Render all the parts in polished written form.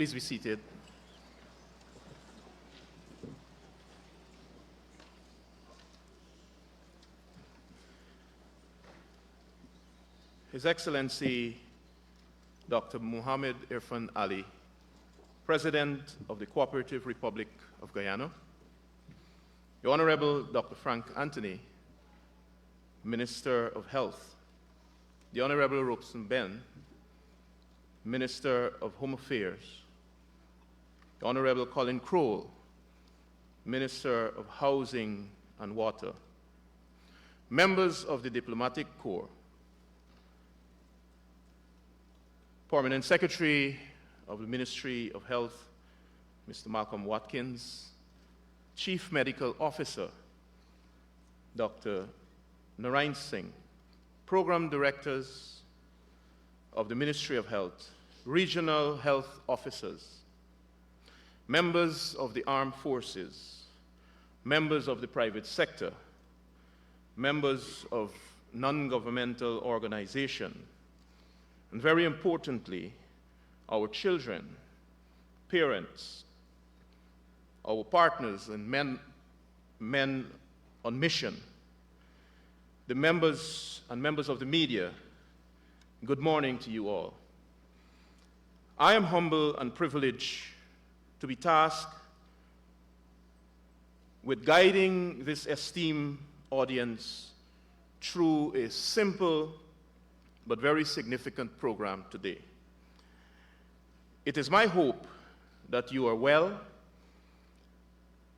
Please be seated. His Excellency Dr. Muhammad Irfan Ali, President of the Cooperative Republic of Guyana, the Honorable Dr. Frank Anthony, Minister of Health, the Honorable Robeson Ben, Minister of Home Affairs, the Honorable Colin Crowell, Minister of Housing and Water, members of the Diplomatic Corps, Permanent Secretary of the Ministry of Health, Mr. Malcolm Watkins, Chief Medical Officer, Dr. Narain Singh, Program Directors of the Ministry of Health, Regional Health Officers, members of the Armed Forces, members of the private sector, members of non-governmental organizations, and very importantly, our children, parents, our partners and men on mission, the members of the media, good morning to you all. I am humble and privileged to be tasked with guiding this esteemed audience through a simple but very significant program today. It is my hope that you are well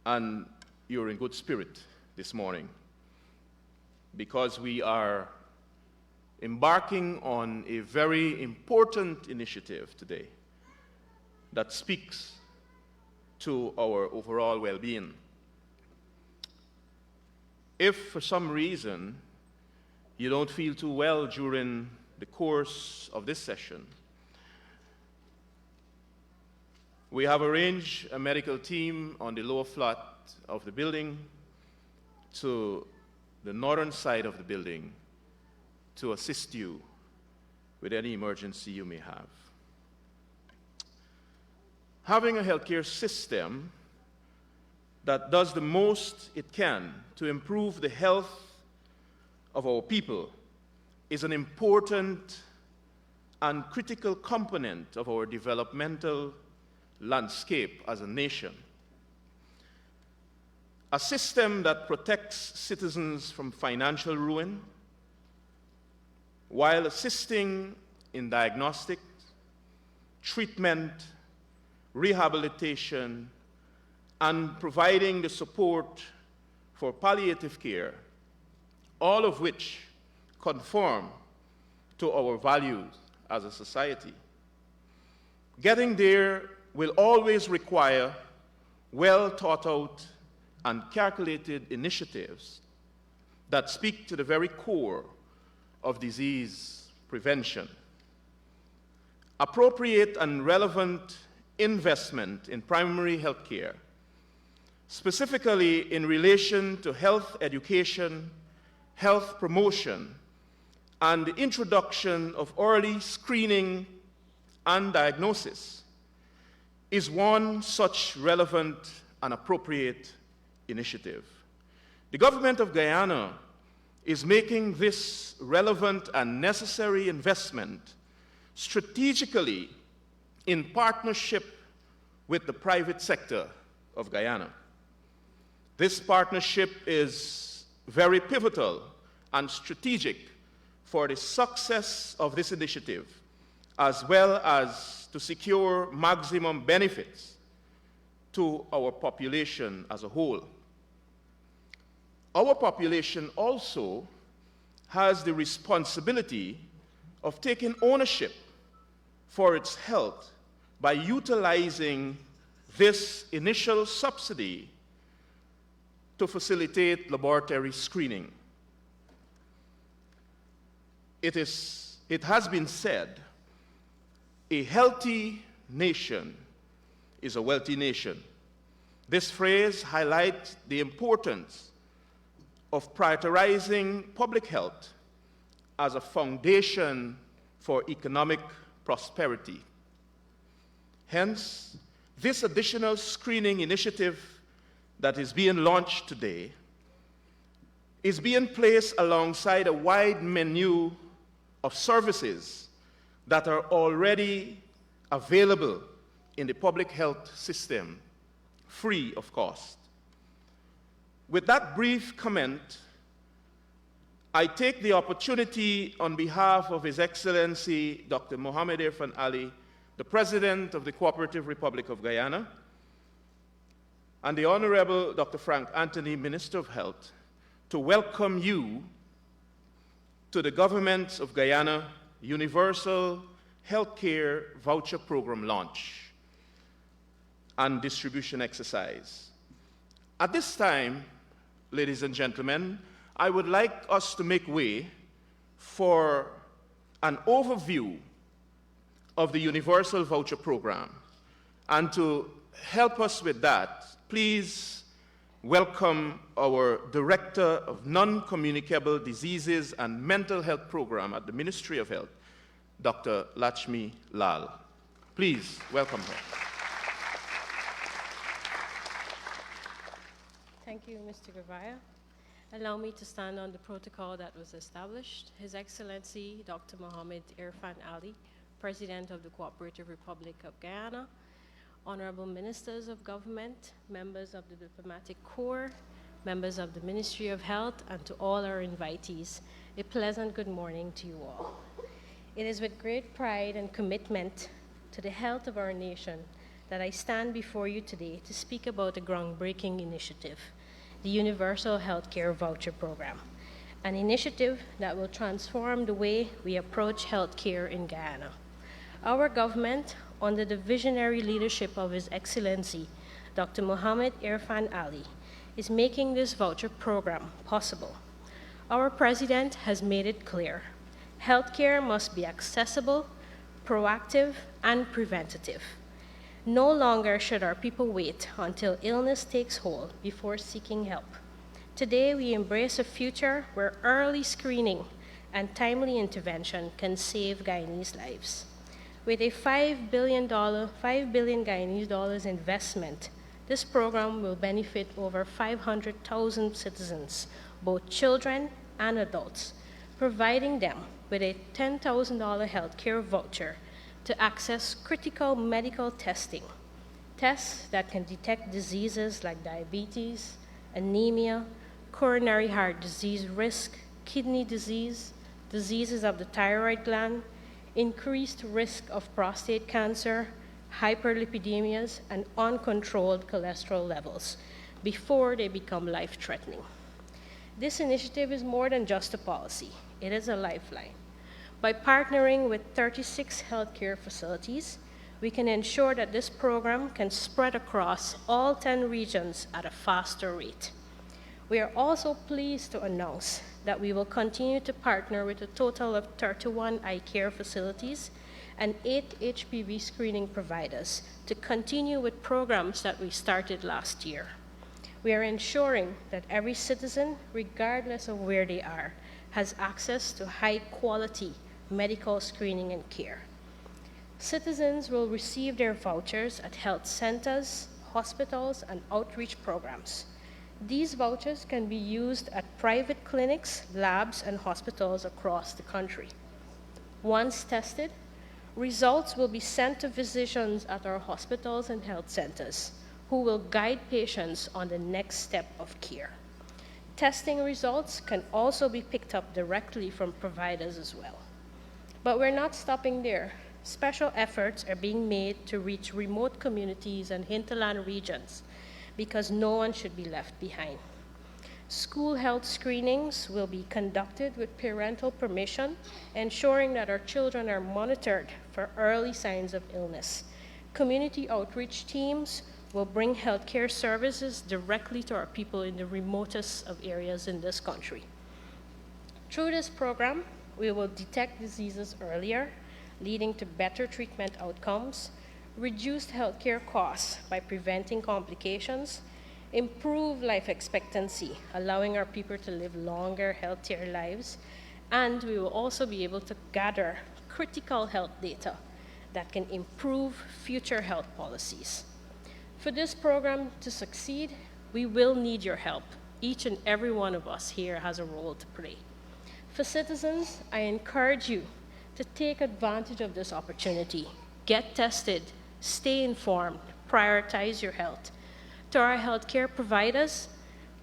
and you're in good spirit this morning, because we are embarking on a very important initiative today that speaks to our overall well-being. If for some reason you don't feel too well during the course of this session, we have arranged a medical team on the lower flat of the building to the northern side of the building to assist you with any emergency you may have. Having a healthcare system that does the most it can to improve the health of our people is an important and critical component of our developmental landscape as a nation. A system that protects citizens from financial ruin while assisting in diagnostic, treatment, rehabilitation, and providing the support for palliative care, all of which conform to our values as a society. Getting there will always require well thought out and calculated initiatives that speak to the very core of disease prevention. Appropriate and relevant investment in primary health care, specifically in relation to health education, health promotion, and the introduction of early screening and diagnosis, is one such relevant and appropriate initiative. The government of Guyana is making this relevant and necessary investment strategically in partnership with the private sector of Guyana. This partnership is very pivotal and strategic for the success of this initiative, as well as to secure maximum benefits to our population as a whole. Our population also has the responsibility of taking ownership for its health by utilizing this initial subsidy to facilitate laboratory screening. It has been said, a healthy nation is a wealthy nation. This phrase highlights the importance of prioritizing public health as a foundation for economic prosperity. Hence, this additional screening initiative that is being launched today is being placed alongside a wide menu of services that are already available in the public health system, free of cost. With that brief comment, I take the opportunity on behalf of His Excellency Dr. Mohamed Irfan Ali, the President of the Cooperative Republic of Guyana, and the Honorable Dr. Frank Anthony, Minister of Health, to welcome you to the Government of Guyana Universal Healthcare Voucher Program launch and distribution exercise. At this time, ladies and gentlemen, I would like us to make way for an overview of the Universal Voucher Program. And to help us with that, please welcome our Director of Non-Communicable Diseases and Mental Health Program at the Ministry of Health, Dr. Lakshmi Lal. Please welcome her. Thank you, Mr. Gavaya. Allow me to stand on the protocol that was established. His Excellency Dr. Mohamed Irfan Ali, President of the Cooperative Republic of Guyana, Honorable Ministers of Government, members of the Diplomatic Corps, members of the Ministry of Health, and to all our invitees, a pleasant good morning to you all. It is with great pride and commitment to the health of our nation that I stand before you today to speak about a groundbreaking initiative, the Universal Healthcare Voucher Program, an initiative that will transform the way we approach healthcare in Guyana. Our government, under the visionary leadership of His Excellency, Dr. Mohamed Irfan Ali, is making this voucher program possible. Our President has made it clear, healthcare must be accessible, proactive, and preventative. No longer should our people wait until illness takes hold before seeking help. Today, we embrace a future where early screening and timely intervention can save Guyanese lives. With a $5 billion Guyanese dollars investment, this program will benefit over 500,000 citizens, both children and adults, providing them with a $10,000 healthcare voucher to access critical medical testing, tests that can detect diseases like diabetes, anemia, coronary heart disease risk, kidney disease, diseases of the thyroid gland, increased risk of prostate cancer, hyperlipidemias, and uncontrolled cholesterol levels before they become life-threatening. This initiative is more than just a policy. It is a lifeline. By partnering with 36 healthcare facilities, we can ensure that this program can spread across all 10 regions at a faster rate. We are also pleased to announce that we will continue to partner with a total of 31 eye care facilities and 8 HPV screening providers to continue with programs that we started last year. We are ensuring that every citizen, regardless of where they are, has access to high-quality medical screening and care. Citizens will receive their vouchers at health centers, hospitals, and outreach programs. These vouchers can be used at private clinics, labs, and hospitals across the country. Once tested, results will be sent to physicians at our hospitals and health centers, who will guide patients on the next step of care. Testing results can also be picked up directly from providers as well. But we're not stopping there. Special efforts are being made to reach remote communities and hinterland regions because no one should be left behind. School health screenings will be conducted with parental permission, ensuring that our children are monitored for early signs of illness. Community outreach teams will bring healthcare services directly to our people in the remotest of areas in this country. Through this program, we will detect diseases earlier, leading to better treatment outcomes, reduced healthcare costs by preventing complications, improve life expectancy, allowing our people to live longer, healthier lives, and we will also be able to gather critical health data that can improve future health policies. For this program to succeed, we will need your help. Each and every one of us here has a role to play. For citizens, I encourage you to take advantage of this opportunity. Get tested, stay informed, prioritize your health. To our healthcare providers,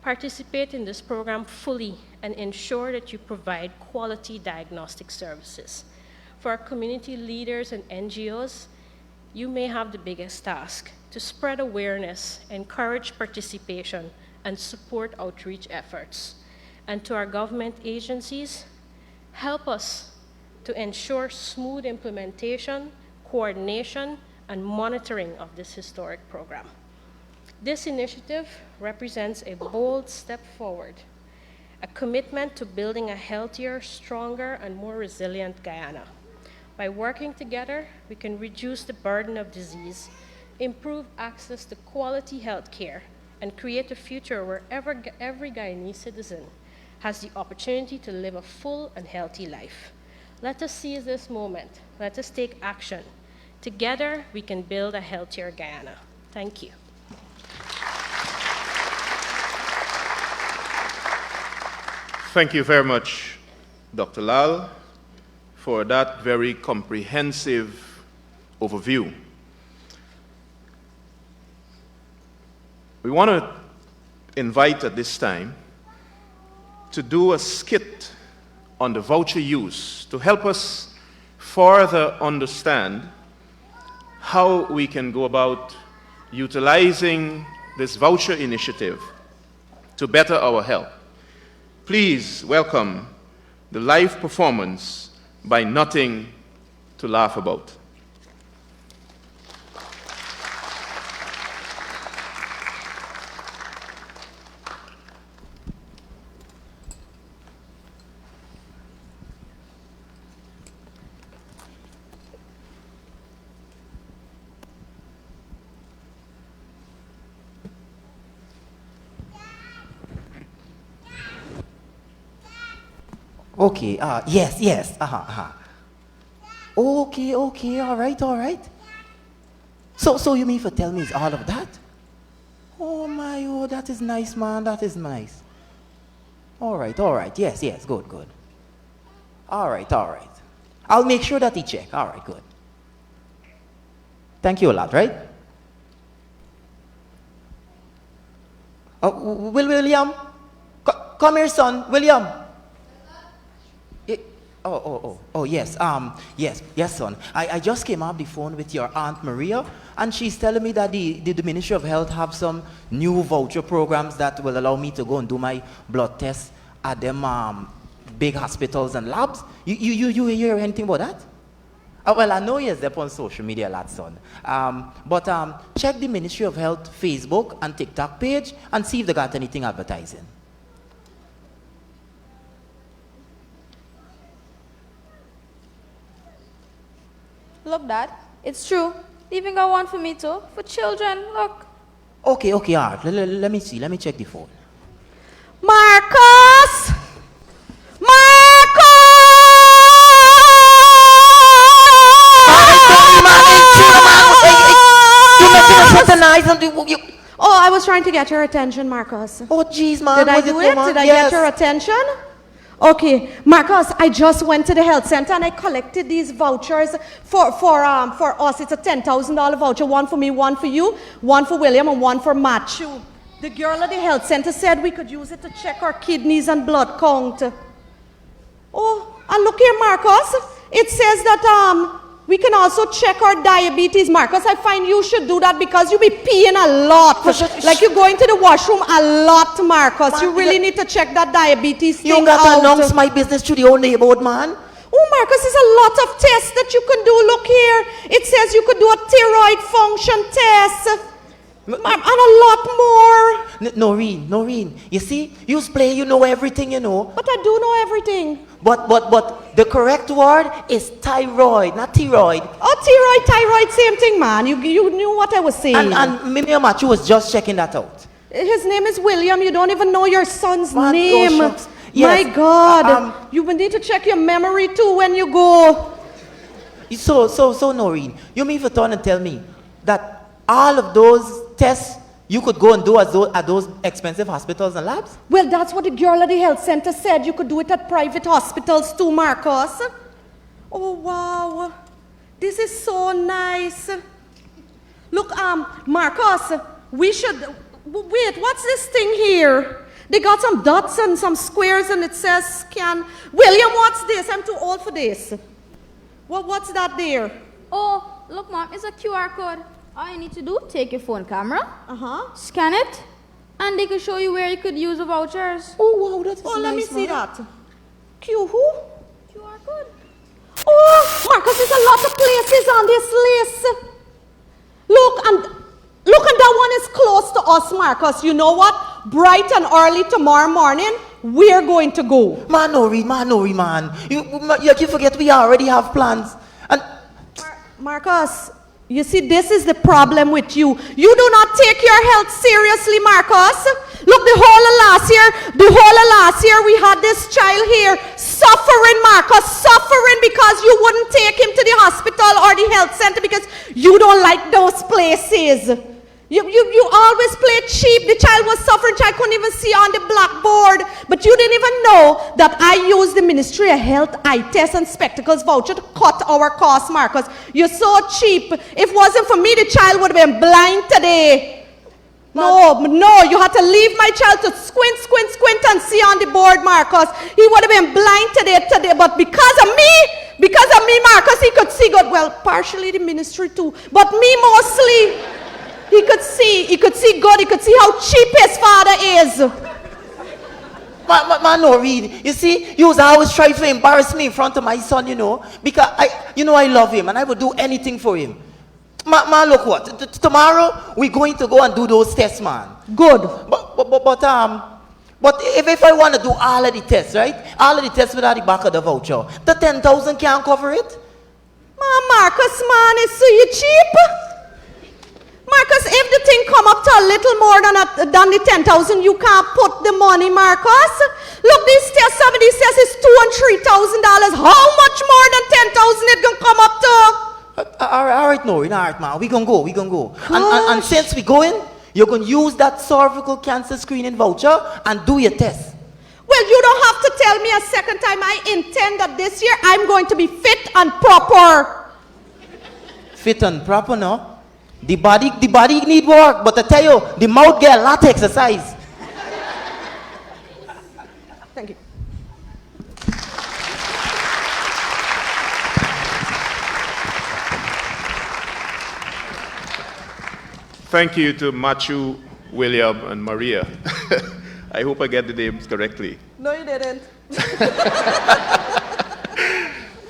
participate in this program fully and ensure that you provide quality diagnostic services. For our community leaders and NGOs, you may have the biggest task to spread awareness, encourage participation, and support outreach efforts. And to our government agencies, help us to ensure smooth implementation, coordination, and monitoring of this historic program. This initiative represents a bold step forward, a commitment to building a healthier, stronger, and more resilient Guyana. By working together, we can reduce the burden of disease, improve access to quality health care, and create a future where every Guyanese citizen has the opportunity to live a full and healthy life. Let us seize this moment. Let us take action. Together, we can build a healthier Guyana. Thank you. Thank you very much, Dr. Lal, for that very comprehensive overview. We want to invite at this time to do a skit on the voucher use to help us further understand how we can go about utilizing this voucher initiative to better our health. Please welcome the live performance by Nothing to Laugh About. Okay, yes, Okay, all right. So you mean for tell me it's all of that? Oh, that is nice, man, that is nice. All right, yes, good. All right. I'll make sure that he check, all right, good. Thank you a lot, right? William, come here, son, William. Yes, yes, son. I just came off the phone with your Aunt Maria, and she's telling me that the Ministry of Health have some new voucher programs that will allow me to go and do my blood tests at them big hospitals and labs. You hear anything about that? Well, I know you're there on social media a lot, son. But check the Ministry of Health Facebook and TikTok page and see if they got anything advertising. Look, Dad, it's true. Even got one for me too. For children, look. Okay, all right. Let me see. Let me check the phone. Marcus! Oh, I was trying to get your attention, Marcus. Oh, jeez, man. Did I do it? Did I get your attention? Okay, Marcus, I just went to the health center and I collected these vouchers for us. It's a $10,000 voucher, one for me, one for you, one for William, and one for Matthew. The girl at the health center said we could use it to check our kidneys and blood count. Oh, and look here, Marcus. It says that we can also check our diabetes. Marcus, I find you should do that because you be peeing a lot. Like you're going to the washroom a lot, Marcus. You really need to check that diabetes thing out. You got to announce my business to the whole neighborhood, man. Oh, Marcus, there's a lot of tests that you can do. Look here. It says you could do a thyroid function test. And a lot more. Noreen. You see, you play, you know everything, you know. But I do know everything. But the correct word is thyroid, not thyroid. Oh, thyroid, same thing, man. You knew what I was saying. And Mimi Machu was just checking that out. His name is William. You don't even know your son's name. Oh, yes. My God. You will need to check your memory too when you go. So, Noreen, you mean for turn and tell me that all of those tests you could go and do at those expensive hospitals and labs? Well, that's what the girl at the health center said. You could do it at private hospitals too, Marcus. Oh, wow. This is so nice. Look, Marcus, we should... Wait, what's this thing here? They got some dots and some squares and it says scan. William, what's this? I'm too old for this. What's that there? Oh, look, Mom, it's a QR code. All you need to do, take your phone camera, scan it, and they can show you where you could use the vouchers. Oh, wow, that's nice. Oh, let me see that. Who? QR code. Oh, Marcus, there's a lot of places on this list. Look, and that one is close to us, Marcus. You know what? Bright and early tomorrow morning, we're going to go. Man. You forget we already have plans. And Marcus, you see, this is the problem with you. You do not take your health seriously, Marcus. Look, the whole of last year, we had this child here suffering, Marcus, suffering because you wouldn't take him to the hospital or the health center because you don't like those places. You always play cheap. The child was suffering. Child couldn't even see on the blackboard. But you didn't even know that I used the Ministry of Health eye test and spectacles voucher to cut our costs, Marcus. You're so cheap. If it wasn't for me, the child would have been blind today. No, you had to leave my child to squint and see on the board, Marcus. He would have been blind today. But because of me, Marcus, he could see good. Well, partially the ministry too, but me mostly. He could see good. He could see how cheap his father is. Man, Noreen, you see, you was always trying to embarrass me in front of my son, because I love him and I would do anything for him. Man, look what, tomorrow we're going to go and do those tests, man. Good. But if I want to do all of the tests, right? All of the tests without the back of the voucher, the 10,000 can't cover it? Marcus, man, is so you cheap? Marcus, if the thing come up to a little more than the 10,000, you can't put the money, Marcus. Look, some of these tests is $2,000 and $3,000. How much more than 10,000 it gonna come up to? All right, Noreen, all right, man. We gonna go. And since we going, you're gonna use that cervical cancer screening voucher and do your test. Well, you don't have to tell me a second time. I intend that this year I'm going to be fit and proper. Fit and proper, no? The body need work, but I tell you, the mouth get a lot of exercise. Thank you. Thank you to Matthew, William, and Maria. I hope I get the names correctly. No, you didn't.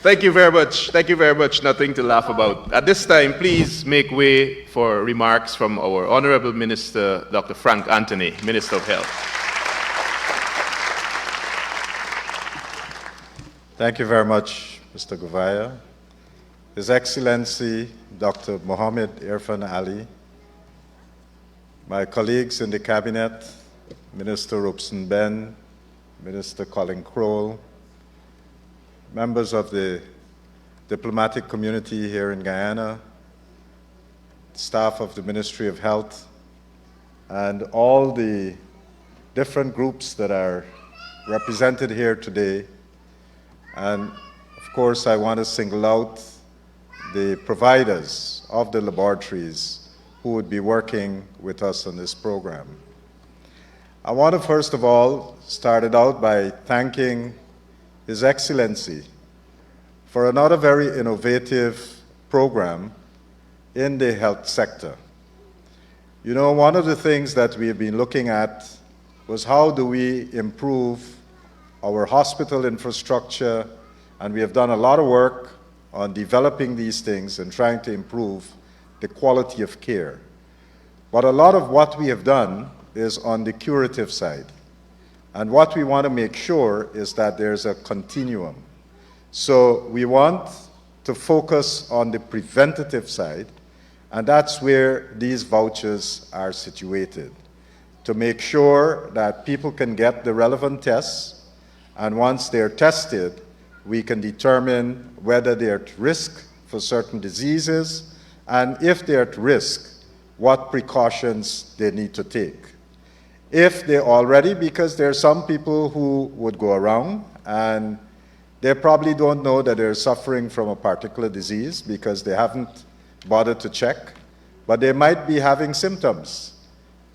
Thank you very much. Thank you very much. Nothing to laugh about. At this time, please make way for remarks from our Honorable Minister, Dr. Frank Anthony, Minister of Health. Thank you very much, Mr. Gouveia. His Excellency, Dr. Mohammed Irfan Ali, my colleagues in the Cabinet, Minister Robson Ben, Minister Colin Crowell, members of the diplomatic community here in Guyana, staff of the Ministry of Health, and all the different groups that are represented here today. And of course, I want to single out the providers of the laboratories who would be working with us on this program. I want to first of all start it out by thanking His Excellency for another very innovative program in the health sector. You know, one of the things that we have been looking at was how do we improve our hospital infrastructure, and we have done a lot of work on developing these things and trying to improve the quality of care. But a lot of what we have done is on the curative side. And what we want to make sure is that there's a continuum. So we want to focus on the preventative side, and that's where these vouchers are situated, to make sure that people can get the relevant tests, and once they're tested, we can determine whether they're at risk for certain diseases, and if they're at risk, what precautions they need to take. If they're already, because there are some people who would go around and they probably don't know that they're suffering from a particular disease because they haven't bothered to check, but they might be having symptoms.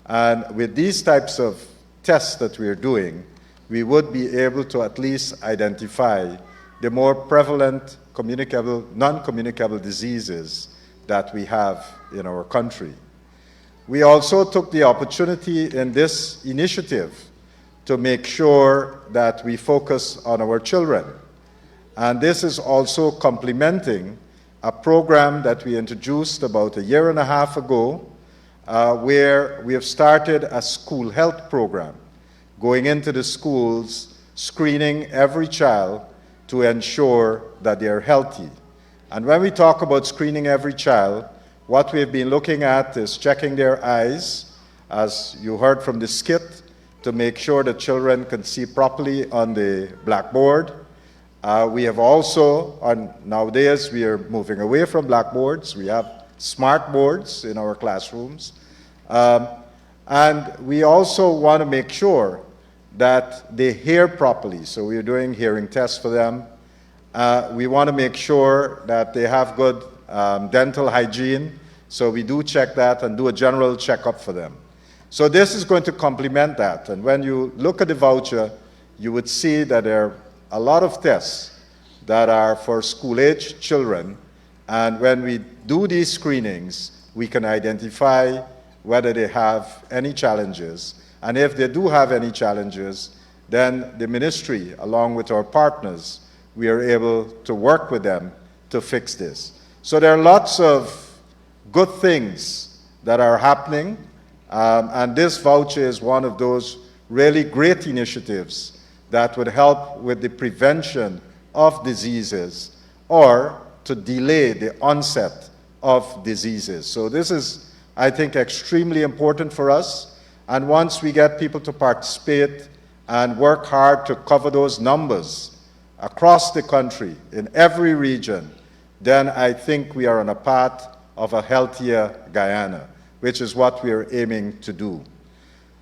And with these types of tests that we're doing, we would be able to at least identify the more prevalent communicable, non-communicable diseases that we have in our country. We also took the opportunity in this initiative to make sure that we focus on our children. And this is also complementing a program that we introduced about a year and a half ago, where we have started a school health program, going into the schools, screening every child to ensure that they are healthy. And when we talk about screening every child, what we've been looking at is checking their eyes, as you heard from the skit, to make sure that children can see properly on the blackboard. We have also, nowadays we are moving away from blackboards. We have smart boards in our classrooms. And we also want to make sure that they hear properly. So we are doing hearing tests for them. We want to make sure that they have good dental hygiene. So we do check that and do a general checkup for them. So this is going to complement that. And when you look at the voucher, you would see that there are a lot of tests that are for school-age children. And when we do these screenings, we can identify whether they have any challenges. And if they do have any challenges, then the ministry, along with our partners, we are able to work with them to fix this. So there are lots of good things that are happening, and this voucher is one of those really great initiatives that would help with the prevention of diseases or to delay the onset of diseases. So this is, I think, extremely important for us. And once we get people to participate and work hard to cover those numbers across the country, in every region, then I think we are on a path of a healthier Guyana, which is what we are aiming to do.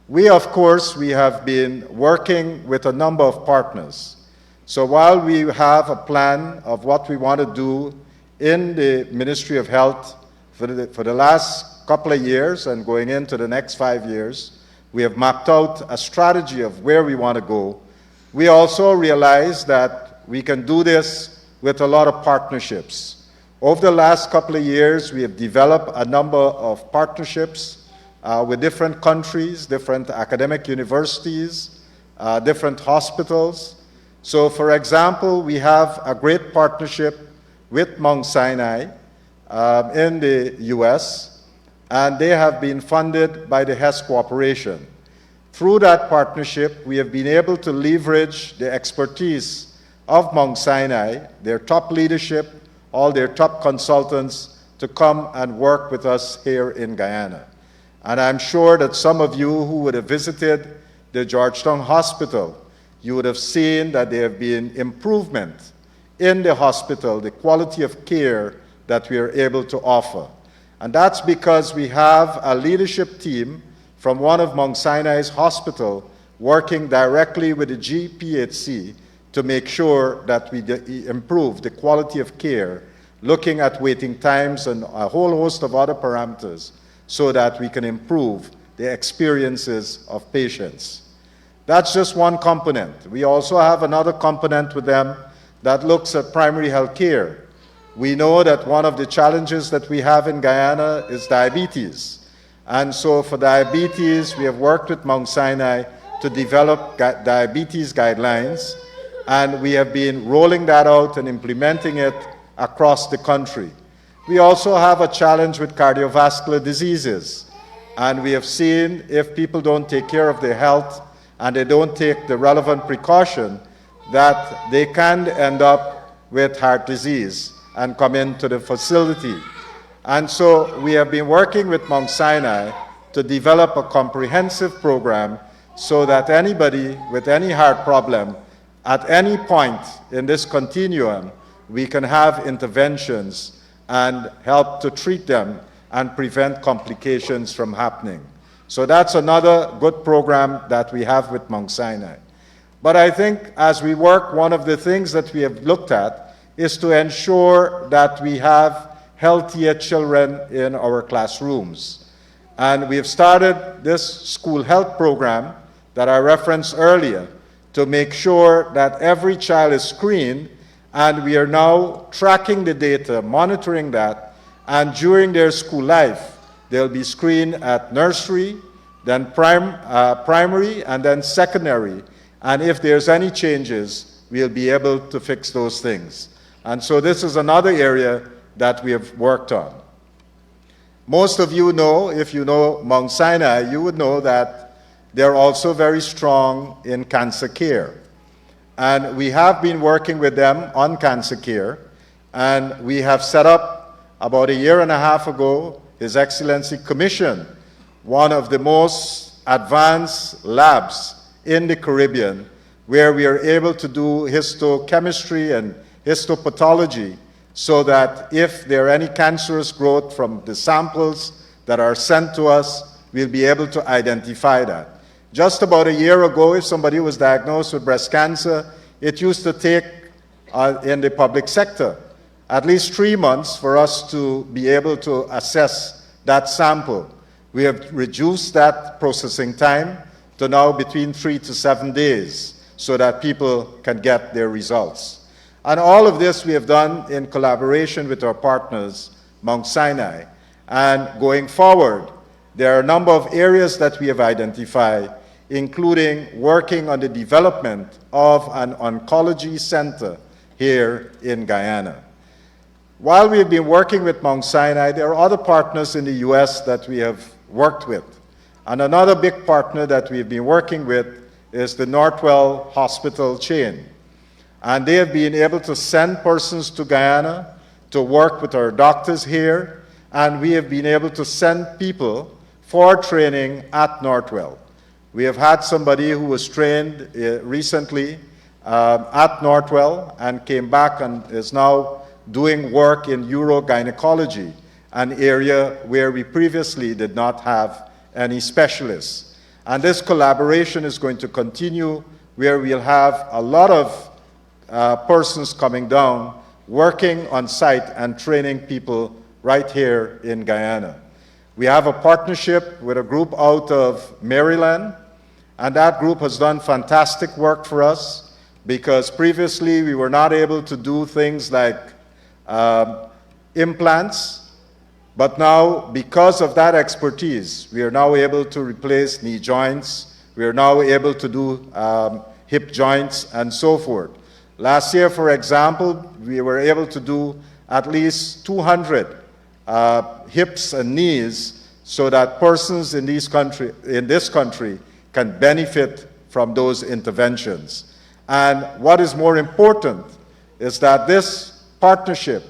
We, of course, we have been working with a number of partners. So while we have a plan of what we want to do in the Ministry of Health for the last couple of years and going into the next 5 years, we have mapped out a strategy of where we want to go. We also realize that we can do this with a lot of partnerships. Over the last couple of years, we have developed a number of partnerships with different countries, different academic universities, different hospitals. So, for example, we have a great partnership with Mount Sinai in the US, and they have been funded by the HES Corporation. Through that partnership, we have been able to leverage the expertise of Mount Sinai, their top leadership, all their top consultants, to come and work with us here in Guyana. And I'm sure that some of you who would have visited the Georgetown Hospital, you would have seen that there have been improvement in the hospital, the quality of care that we are able to offer. And that's because we have a leadership team from one of Mount Sinai's hospital working directly with the GPHC to make sure that we improve the quality of care, looking at waiting times and a whole host of other parameters so that we can improve the experiences of patients. That's just one component. We also have another component with them that looks at primary health care. We know that one of the challenges that we have in Guyana is diabetes. And so for diabetes, we have worked with Mount Sinai to develop diabetes guidelines, and we have been rolling that out and implementing it across the country. We also have a challenge with cardiovascular diseases, and we have seen if people don't take care of their health and they don't take the relevant precaution, that they can end up with heart disease and come into the facility. And so we have been working with Mount Sinai to develop a comprehensive program so that anybody with any heart problem at any point in this continuum, we can have interventions and help to treat them and prevent complications from happening. So that's another good program that we have with Mount Sinai. But I think as we work, one of the things that we have looked at is to ensure that we have healthier children in our classrooms. And we have started this school health program that I referenced earlier to make sure that every child is screened, and we are now tracking the data, monitoring that, and during their school life, they'll be screened at nursery, then primary, and then secondary. And if there's any changes, we'll be able to fix those things. And so this is another area that we have worked on. Most of you know, if you know Mount Sinai, you would know that they're also very strong in cancer care. And we have been working with them on cancer care, and we have set up about a year and a half ago, His Excellency commissioned one of the most advanced labs in the Caribbean, where we are able to do histochemistry and histopathology, so that if there are any cancerous growth from the samples that are sent to us, we'll be able to identify that. Just about a year ago, if somebody was diagnosed with breast cancer, it used to take, in the public sector, at least 3 months for us to be able to assess that sample. We have reduced that processing time to now between 3 to 7 days so that people can get their results. And all of this we have done in collaboration with our partners, Mount Sinai. And going forward, there are a number of areas that we have identified, including working on the development of an oncology center here in Guyana. While we've been working with Mount Sinai, there are other partners in the US that we have worked with. And another big partner that we've been working with is the Northwell Hospital chain. And they have been able to send persons to Guyana to work with our doctors here, and we have been able to send people for training at Northwell. We have had somebody who was trained recently at Northwell and came back and is now doing work in urogynecology, an area where we previously did not have any specialists. And this collaboration is going to continue, where we'll have a lot of persons coming down, working on site and training people right here in Guyana. We have a partnership with a group out of Maryland, and that group has done fantastic work for us, because previously we were not able to do things like implants, but now, because of that expertise, we are now able to replace knee joints, we are now able to do hip joints and so forth. Last year, for example, we were able to do at least 200 hips and knees, so that persons in this country can benefit from those interventions. And what is more important is that this partnership,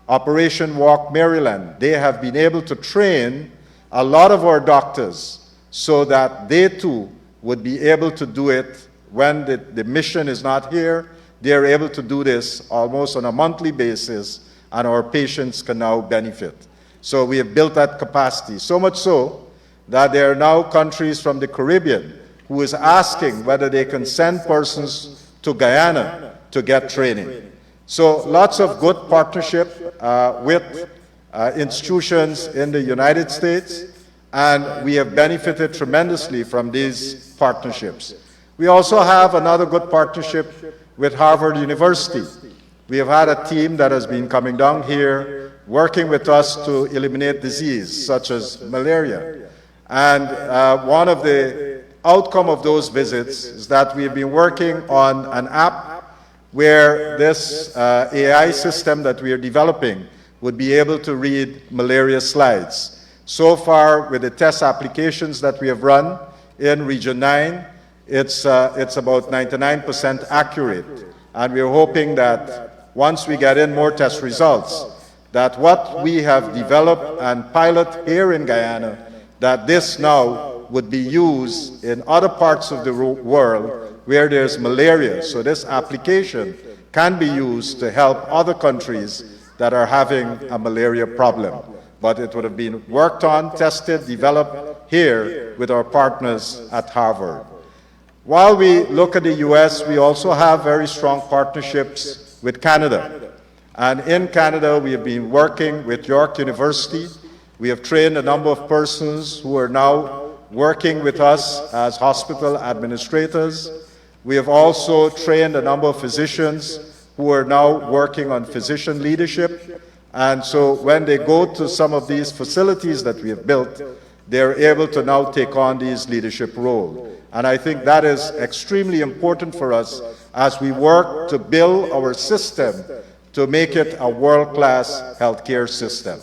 Operation Walk Maryland, they have been able to train a lot of our doctors so that they too would be able to do it when the mission is not here. They are able to do this almost on a monthly basis, and our patients can now benefit. So we have built that capacity, so much so that there are now countries from the Caribbean who is asking whether they can send persons to Guyana to get training. So lots of good partnership with institutions in the United States, and we have benefited tremendously from these partnerships. We also have another good partnership with Harvard University. We have had a team that has been coming down here, working with us to eliminate disease such as malaria. And one of the outcome of those visits is that we have been working on an app where this AI system that we are developing would be able to read malaria slides. So far, with the test applications that we have run in Region 9, it's about 99% accurate. And we're hoping that once we get in more test results, that what we have developed and pilot here in Guyana, that this now would be used in other parts of the world where there's malaria. So this application can be used to help other countries that are having a malaria problem. But it would have been worked on, tested, developed here with our partners at Harvard. While we look at the US, we also have very strong partnerships with Canada. And in Canada, we have been working with York University. We have trained a number of persons who are now working with us as hospital administrators. We have also trained a number of physicians who are now working on physician leadership. And so when they go to some of these facilities that we have built, they're able to now take on these leadership roles. And I think that is extremely important for us as we work to build our system to make it a world-class healthcare system.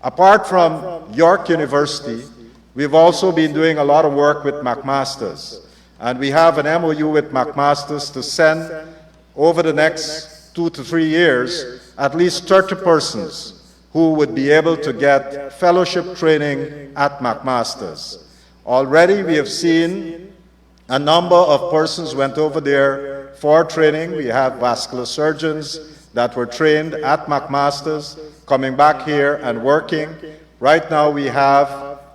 Apart from York University, we've also been doing a lot of work with McMaster's. And we have an MOU with McMaster's to send, over the next 2 to 3 years, at least 30 persons who would be able to get fellowship training at McMaster's. Already we have seen a number of persons went over there for training. We have vascular surgeons that were trained at McMaster's coming back here and working. Right now we have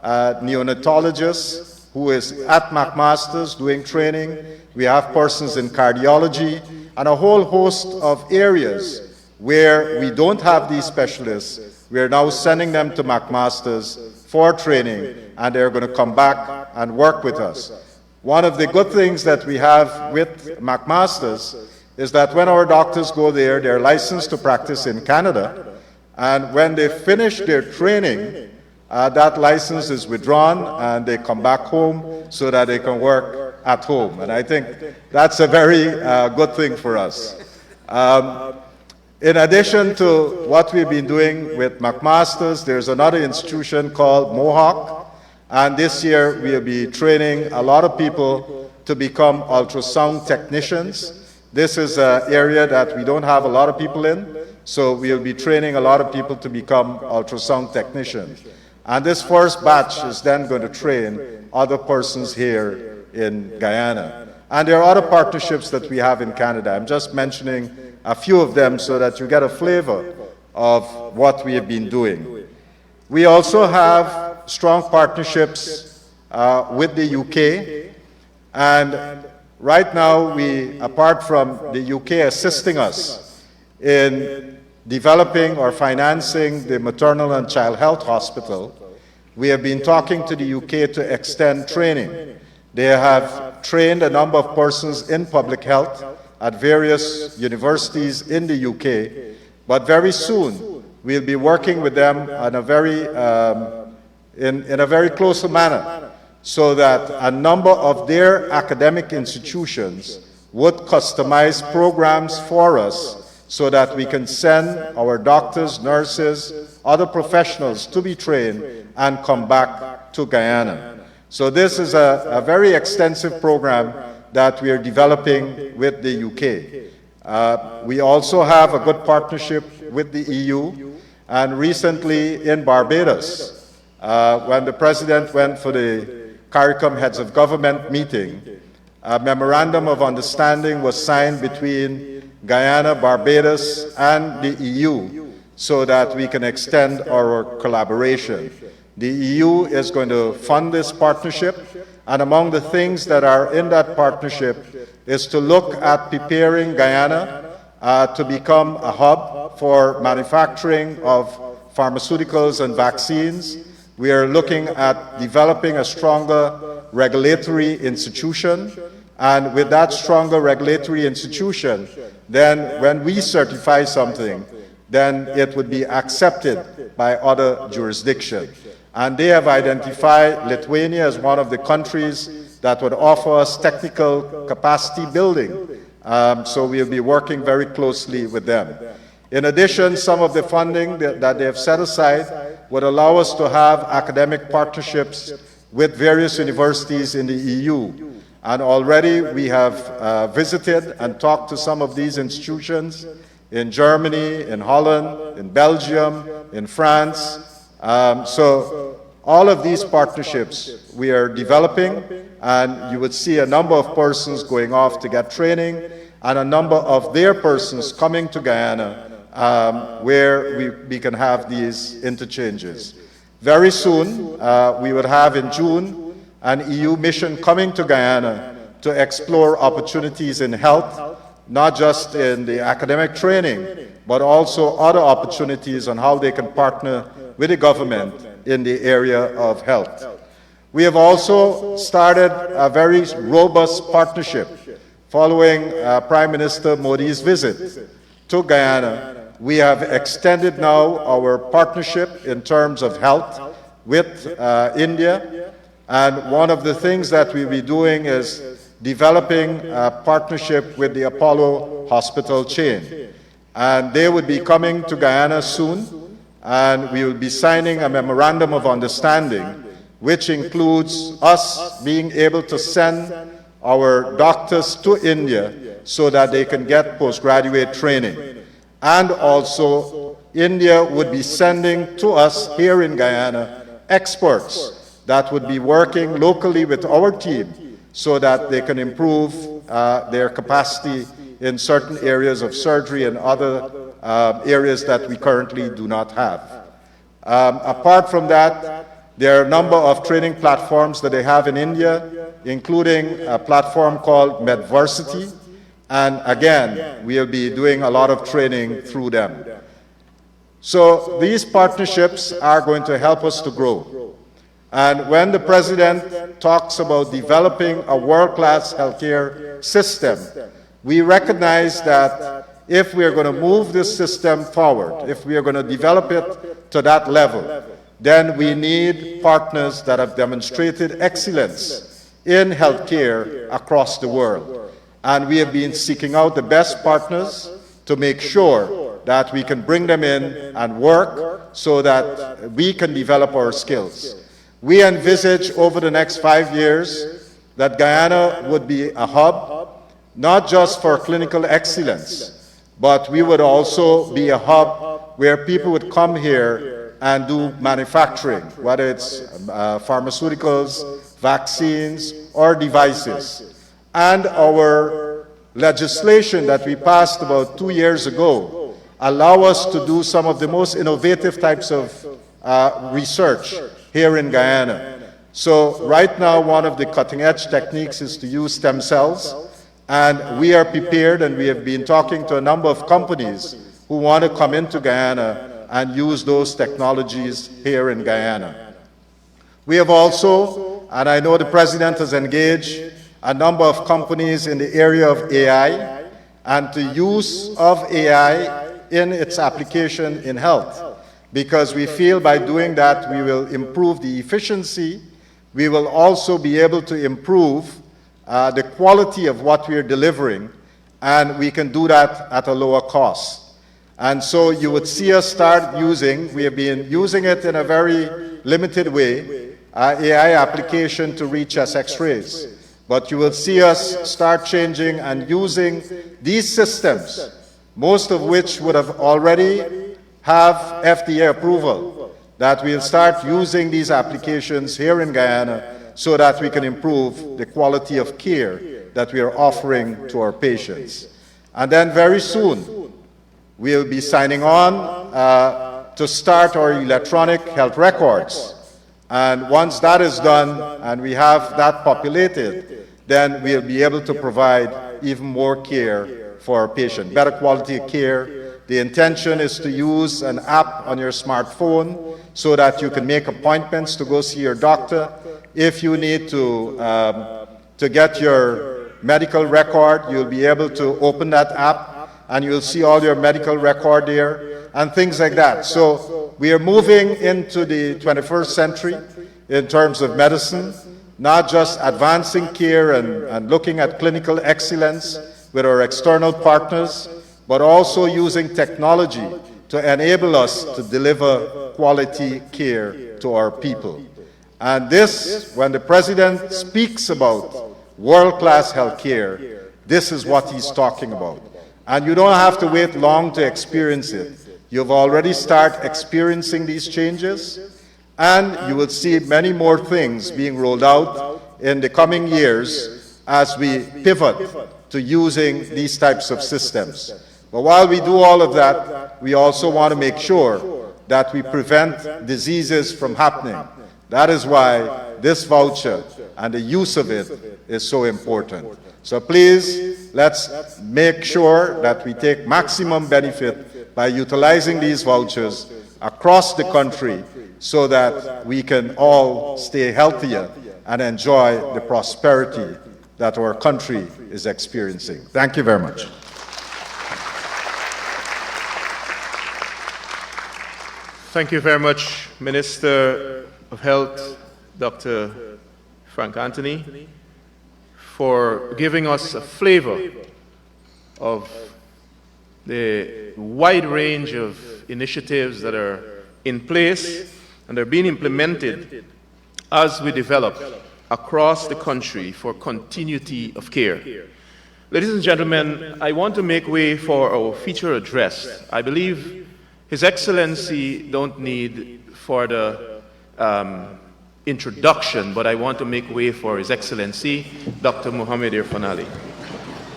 a neonatologist who is at McMaster's doing training. We have persons in cardiology and a whole host of areas where we don't have these specialists. We are now sending them to McMaster's for training, and they're going to come back and work with us. One of the good things that we have with McMaster's is that when our doctors go there, they're licensed to practice in Canada, and when they finish their training, that license is withdrawn and they come back home so that they can work at home. And I think that's a very good thing for us. In addition to what we've been doing with McMaster's, there's another institution called Mohawk. And this year we'll be training a lot of people to become ultrasound technicians. This is an area that we don't have a lot of people in, so we'll be training a lot of people to become ultrasound technicians. And this first batch is then going to train other persons here in Guyana. And there are other partnerships that we have in Canada. I'm just mentioning a few of them so that you get a flavor of what we have been doing. We also have strong partnerships with the UK. And right now, apart from the UK assisting us in developing or financing the maternal and child health hospital, we have been talking to the UK to extend training. They have trained a number of persons in public health at various universities in the UK, but very soon we'll be working with them on a very, in a very close manner, so that a number of their academic institutions would customize programs for us so that we can send our doctors, nurses, other professionals to be trained and come back to Guyana. So this is a very extensive program that we are developing with the UK. We also have a good partnership with the EU, and recently in Barbados, when the President went for the CARICOM Heads of Government meeting, a memorandum of understanding was signed between Guyana, Barbados, and the EU so that we can extend our collaboration. The EU is going to fund this partnership, and among the things that are in that partnership is to look at preparing Guyana to become a hub for manufacturing of pharmaceuticals and vaccines. We are looking at developing a stronger regulatory institution, and with that stronger regulatory institution, then when we certify something, then it would be accepted by other jurisdictions. And they have identified Lithuania as one of the countries that would offer us technical capacity building. So we'll be working very closely with them. In addition, some of the funding that they have set aside would allow us to have academic partnerships with various universities in the EU. And already we have visited and talked to some of these institutions in Germany, in Holland, in Belgium, in France. So all of these partnerships we are developing, and you would see a number of persons going off to get training and a number of their persons coming to Guyana where we can have these interchanges. Very soon, we would have in June an EU mission coming to Guyana to explore opportunities in health, not just in the academic training, but also other opportunities on how they can partner with the government in the area of health. We have also started a very robust partnership following Prime Minister Modi's visit to Guyana. We have extended now our partnership in terms of health with India, and one of the things that we'll be doing is developing a partnership with the Apollo hospital chain. And they would be coming to Guyana soon, and we will be signing a memorandum of understanding, which includes us being able to send our doctors to India so that they can get postgraduate training. And also, India would be sending to us here in Guyana experts that would be working locally with our team so that they can improve their capacity in certain areas of surgery and other areas that we currently do not have. Apart from that, there are a number of training platforms that they have in India, including a platform called Medversity, and again, we'll be doing a lot of training through them. So these partnerships are going to help us to grow. And when the President talks about developing a world-class healthcare system, we recognize that if we are going to move this system forward, if we are going to develop it to that level, then we need partners that have demonstrated excellence in healthcare across the world. And we have been seeking out the best partners to make sure that we can bring them in and work so that we can develop our skills. We envisage over the next 5 years that Guyana would be a hub, not just for clinical excellence, but we would also be a hub where people would come here and do manufacturing, whether it's pharmaceuticals, vaccines, or devices. And our legislation that we passed about 2 years ago allow us to do some of the most innovative types of research here in Guyana. So right now, one of the cutting-edge techniques is to use stem cells, and we are prepared, and we have been talking to a number of companies who want to come into Guyana and use those technologies here in Guyana. We have also, and I know the President has engaged a number of companies in the area of AI and the use of AI in its application in health, because we feel by doing that we will improve the efficiency, we will also be able to improve the quality of what we are delivering, and we can do that at a lower cost. And so you would see us start using, we have been using it in a very limited way, AI application to read chest X-rays. But you will see us start changing and using these systems, most of which would have already have FDA approval, that we'll start using these applications here in Guyana so that we can improve the quality of care that we are offering to our patients. And then very soon, we'll be signing on to start our electronic health records. And once that is done and we have that populated, then we'll be able to provide even more care for our patients, better quality of care. The intention is to use an app on your smartphone so that you can make appointments to go see your doctor. If you need to get your medical record, you'll be able to open that app and you'll see all your medical record there and things like that. So we are moving into the 21st century in terms of medicine, not just advancing care and looking at clinical excellence with our external partners, but also using technology to enable us to deliver quality care to our people. And this, when the President speaks about world-class health care, this is what he's talking about. And you don't have to wait long to experience it. You've already started experiencing these changes, and you will see many more things being rolled out in the coming years as we pivot to using these types of systems. But while we do all of that, we also want to make sure that we prevent diseases from happening. That is why this voucher and the use of it is so important. So please, let's make sure that we take maximum benefit by utilizing these vouchers across the country so that we can all stay healthier and enjoy the prosperity that our country is experiencing. Thank you very much. Thank you very much, Minister of Health, Dr. Frank Anthony, for giving us a flavor of the wide range of initiatives that are in place and are being implemented as we develop across the country for continuity of care. Ladies and gentlemen, I want to make way for our feature address. I believe His Excellency don't need further introduction, but I want to make way for His Excellency, Dr. Mohammed Irfan Ali.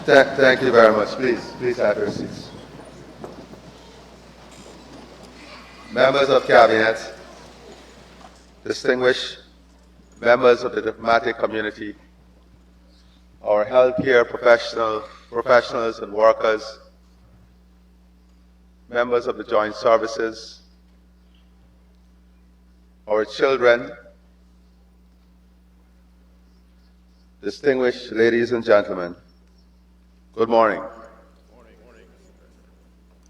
Thank you very much. Please have your seats. Members of Cabinet, distinguished members of the diplomatic community, our healthcare professionals and workers, members of the joint services, our children, distinguished ladies and gentlemen, good morning.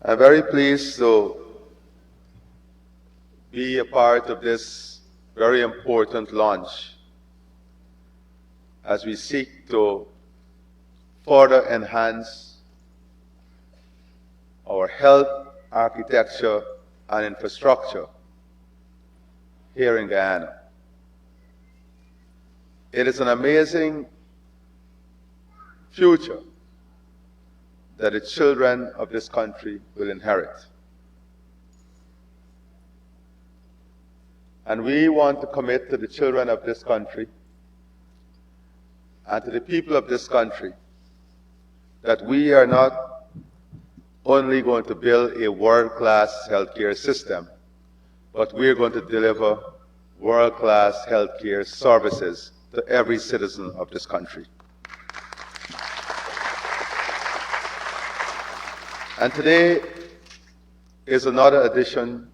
I'm very pleased to be a part of this very important launch as we seek to further enhance our health architecture and infrastructure here in Guyana. It is an amazing future that the children of this country will inherit. And we want to commit to the children of this country and to the people of this country that we are not only going to build a world-class healthcare system, but we're going to deliver world-class healthcare services to every citizen of this country. And today is another edition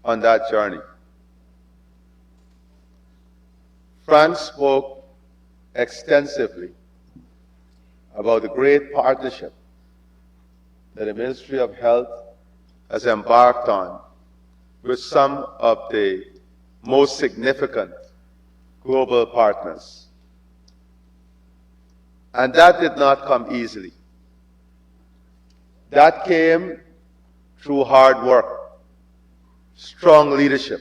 on that journey. France spoke extensively about the great partnership that the Ministry of Health has embarked on with some of the most significant global partners. And that did not come easily. That came through hard work, strong leadership,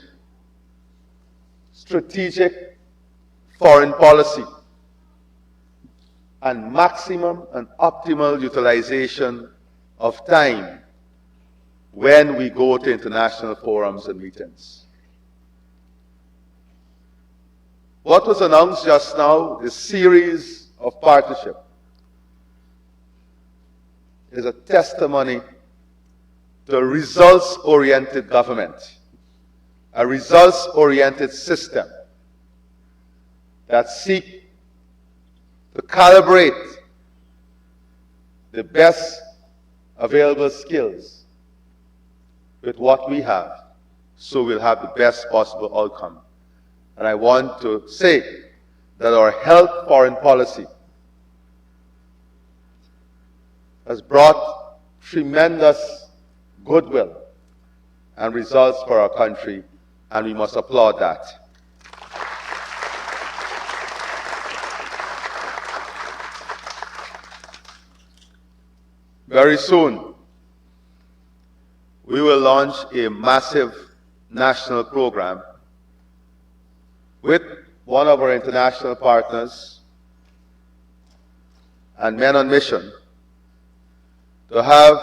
strategic foreign policy, and maximum and optimal utilization of time when we go to international forums and meetings. What was announced just now, this series of partnership, is a testimony to a results-oriented government, a results-oriented system that seek to calibrate the best available skills with what we have, so we'll have the best possible outcome. And I want to say that our health foreign policy has brought tremendous goodwill and results for our country, and we must applaud that. Very soon, we will launch a massive national program with one of our international partners and Men on Mission to have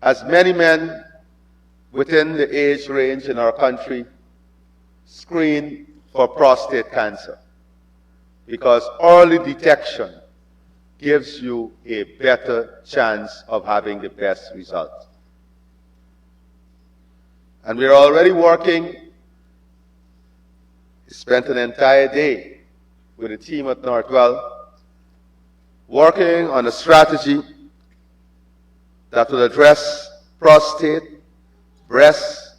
as many men within the age range in our country screened for prostate cancer, because early detection gives you a better chance of having the best result. And we're already working, spent an entire day with a team at Northwell, working on a strategy that will address prostate, breast,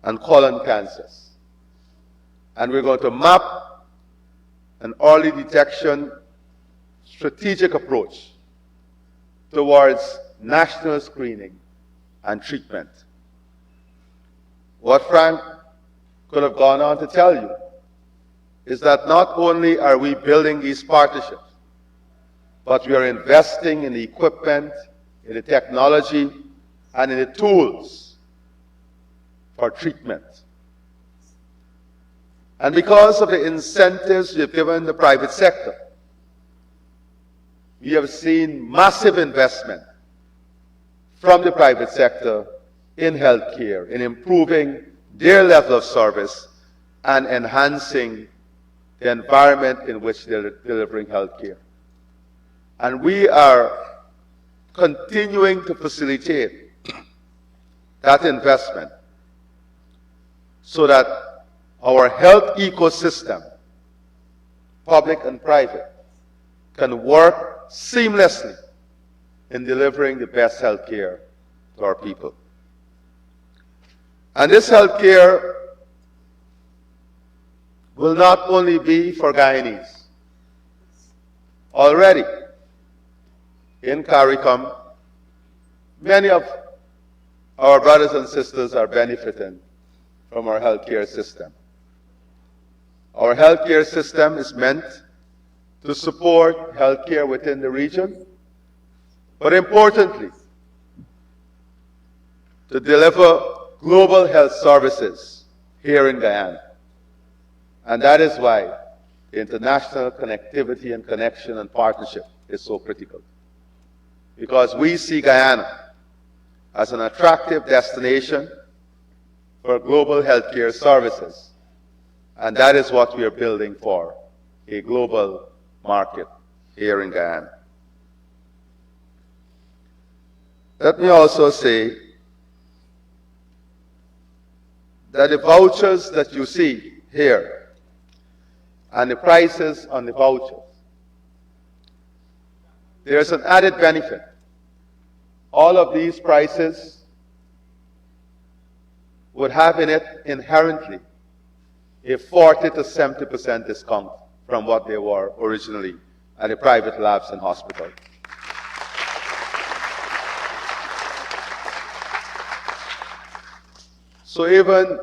and colon cancers. And we're going to map an early detection strategic approach towards national screening and treatment. What Frank could have gone on to tell you is that not only are we building these partnerships, but we are investing in the equipment, in the technology, and in the tools for treatment. And because of the incentives we have given the private sector, we have seen massive investment from the private sector in healthcare, in improving their level of service and enhancing the environment in which they're delivering healthcare. And we are continuing to facilitate that investment so that our health ecosystem, public and private, can work seamlessly in delivering the best health care to our people. And this health care will not only be for Guyanese. Already, in CARICOM, many of our brothers and sisters are benefiting from our healthcare system. Our healthcare system is meant to support healthcare within the region, but importantly, to deliver global health services here in Guyana. And that is why international connectivity and connection and partnership is so critical. Because we see Guyana as an attractive destination for global healthcare services. And that is what we are building for, a global market here in Guyana. Let me also say that the vouchers that you see here and the prices on the vouchers, there's an added benefit. All of these prices would have in it inherently a 40 to 70% discount from what they were originally at the private labs and hospitals. So even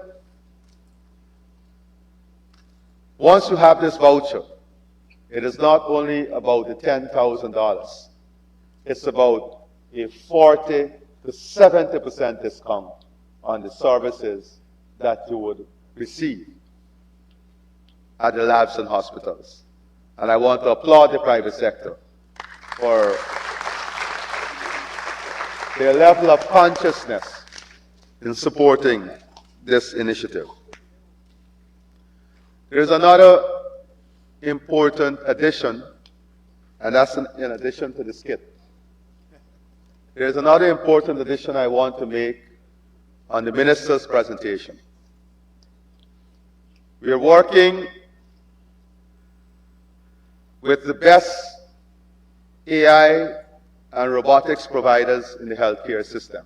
once you have this voucher, it is not only about the $10,000. It's about a 40 to 70% discount on the services that you would receive at the labs and hospitals. And I want to applaud the private sector for their level of consciousness in supporting this initiative. There's another important addition, and that's in addition to the skit. There's another important addition I want to make on the minister's presentation. We are working with the best AI and robotics providers in the healthcare system.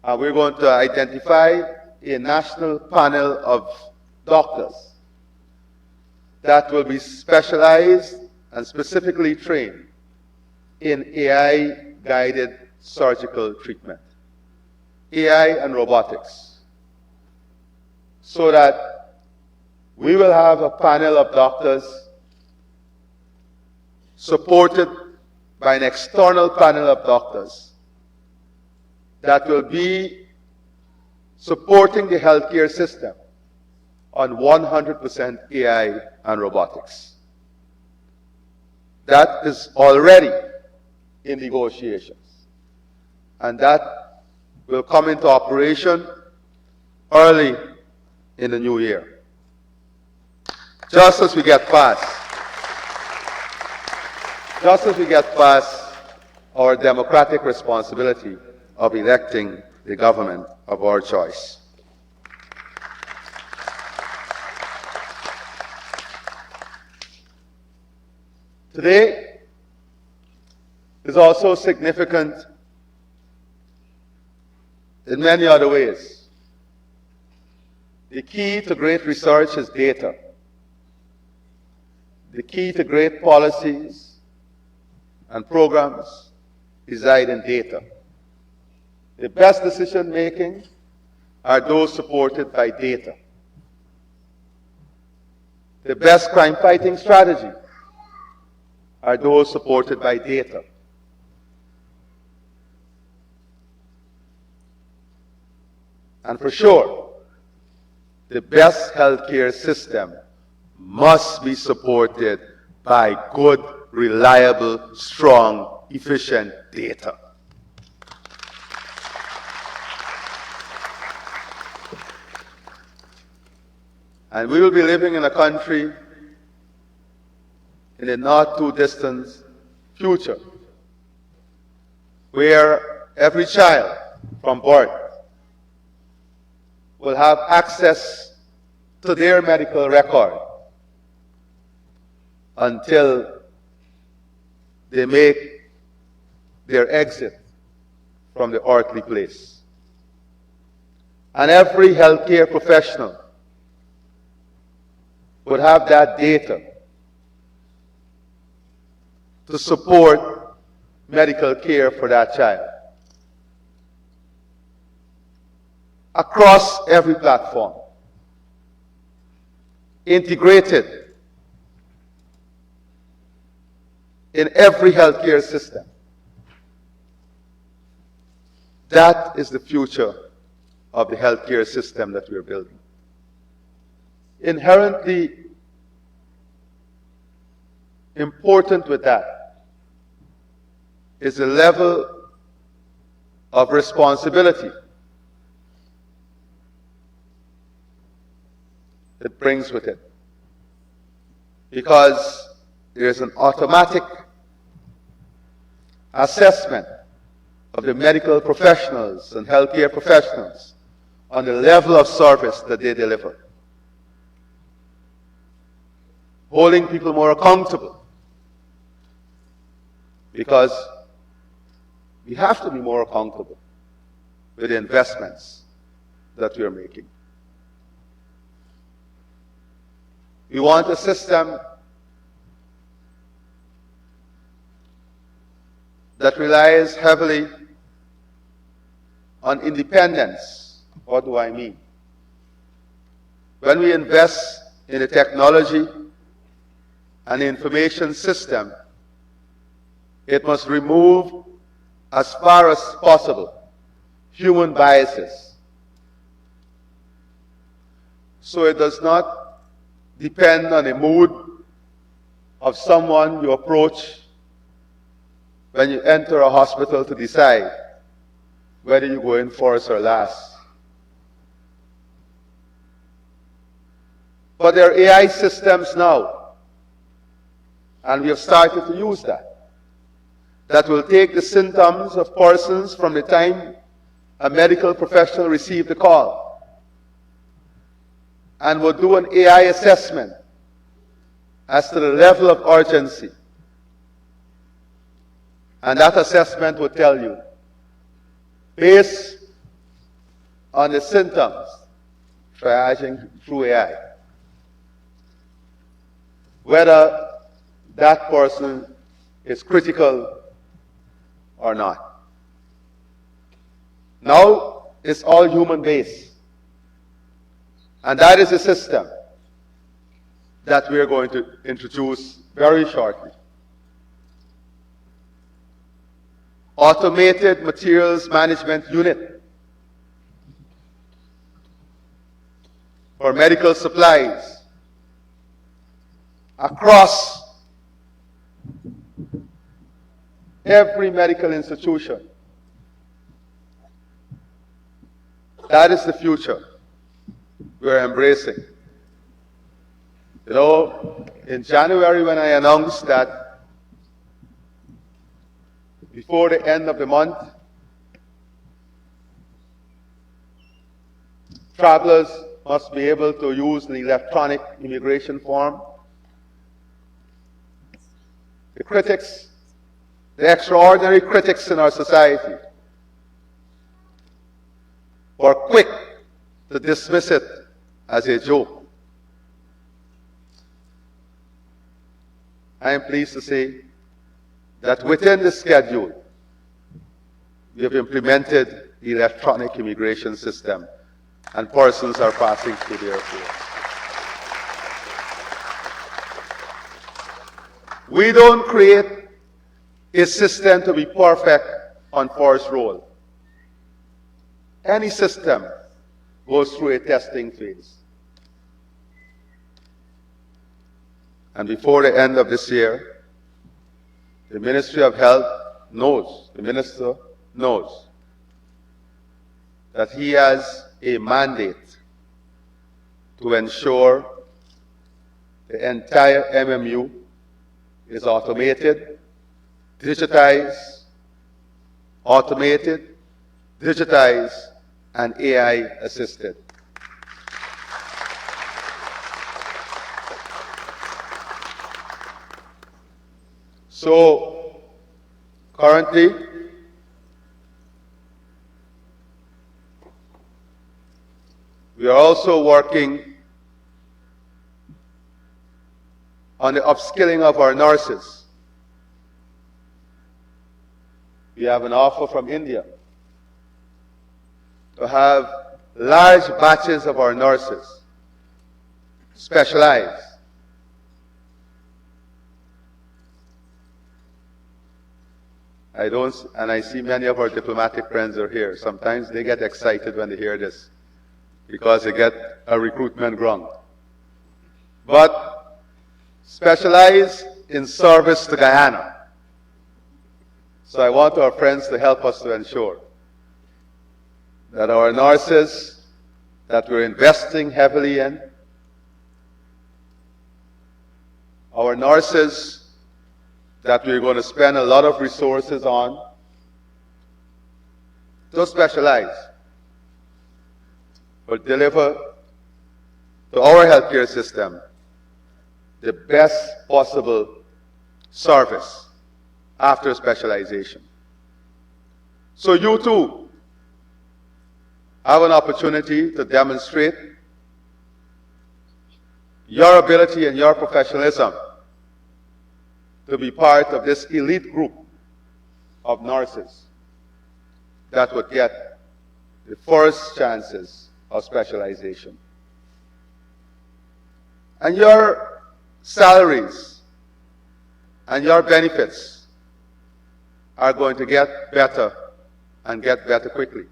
And we're going to identify a national panel of doctors that will be specialized and specifically trained in AI-guided surgical treatment, AI and robotics, so that we will have a panel of doctors supported by an external panel of doctors that will be supporting the healthcare system on 100% AI and robotics. That is already in negotiations. And that will come into operation early in the new year. Just as we get past just as we get past our democratic responsibility of electing the government of our choice. Today is also significant in many other ways. The key to great research is data. The key to great policies and programs reside in data. The best decision making are those supported by data. The best crime fighting strategy are those supported by data. And for sure, the best healthcare system must be supported by good, reliable, strong, efficient data. And we will be living in a country in a not too distant future where every child from birth will have access to their medical record until they make their exit from the earthly place. And every healthcare professional would have that data to support medical care for that child across every platform, integrated in every healthcare system. That is the future of the healthcare system that we're building. Inherently important with that is the level of responsibility it brings with it. Because there is an automatic assessment of the medical professionals and healthcare professionals on the level of service that they deliver, holding people more accountable, because we have to be more accountable with the investments that we are making. We want a system that relies heavily on independence. What do I mean? When we invest in the technology and the information system, it must remove, as far as possible, human biases, so it does not depend on the mood of someone you approach when you enter a hospital to decide whether you go in first or last. But there are AI systems now, and we have started to use that will take the symptoms of persons from the time a medical professional received the call and will do an AI assessment as to the level of urgency. And that assessment will tell you, based on the symptoms, triaging through AI, whether that person is critical or not. Now it's all human-based. And that is a system that we are going to introduce very shortly. Automated Materials Management Unit for medical supplies across every medical institution. That is the future we're embracing. You know, in January when I announced that before the end of the month, travelers must be able to use the electronic immigration form. The critics, the extraordinary critics in our society, were quick to dismiss it as a joke. I am pleased to say that within the schedule, we have implemented the electronic immigration system, and persons are passing through the airport. We don't create a system to be perfect on first roll. Any system goes through a testing phase. And before the end of this year, the Ministry of Health knows, the Minister knows, that he has a mandate to ensure the entire MMU is automated, digitized, and AI assisted. So, currently, we are also working on the upskilling of our nurses. We have an offer from India to have large batches of our nurses specialized. I see many of our diplomatic friends are here. Sometimes they get excited when they hear this because they get a recruitment grant. But specialized in service to Guyana. So I want our friends to help us to ensure that our nurses that we're investing heavily in, our nurses that we're going to spend a lot of resources on, to specialize, will deliver to our healthcare system the best possible service after specialization. So you too have an opportunity to demonstrate your ability and your professionalism to be part of this elite group of nurses that would get the first chances of specialization. And your salaries and your benefits are going to get better and get better quickly.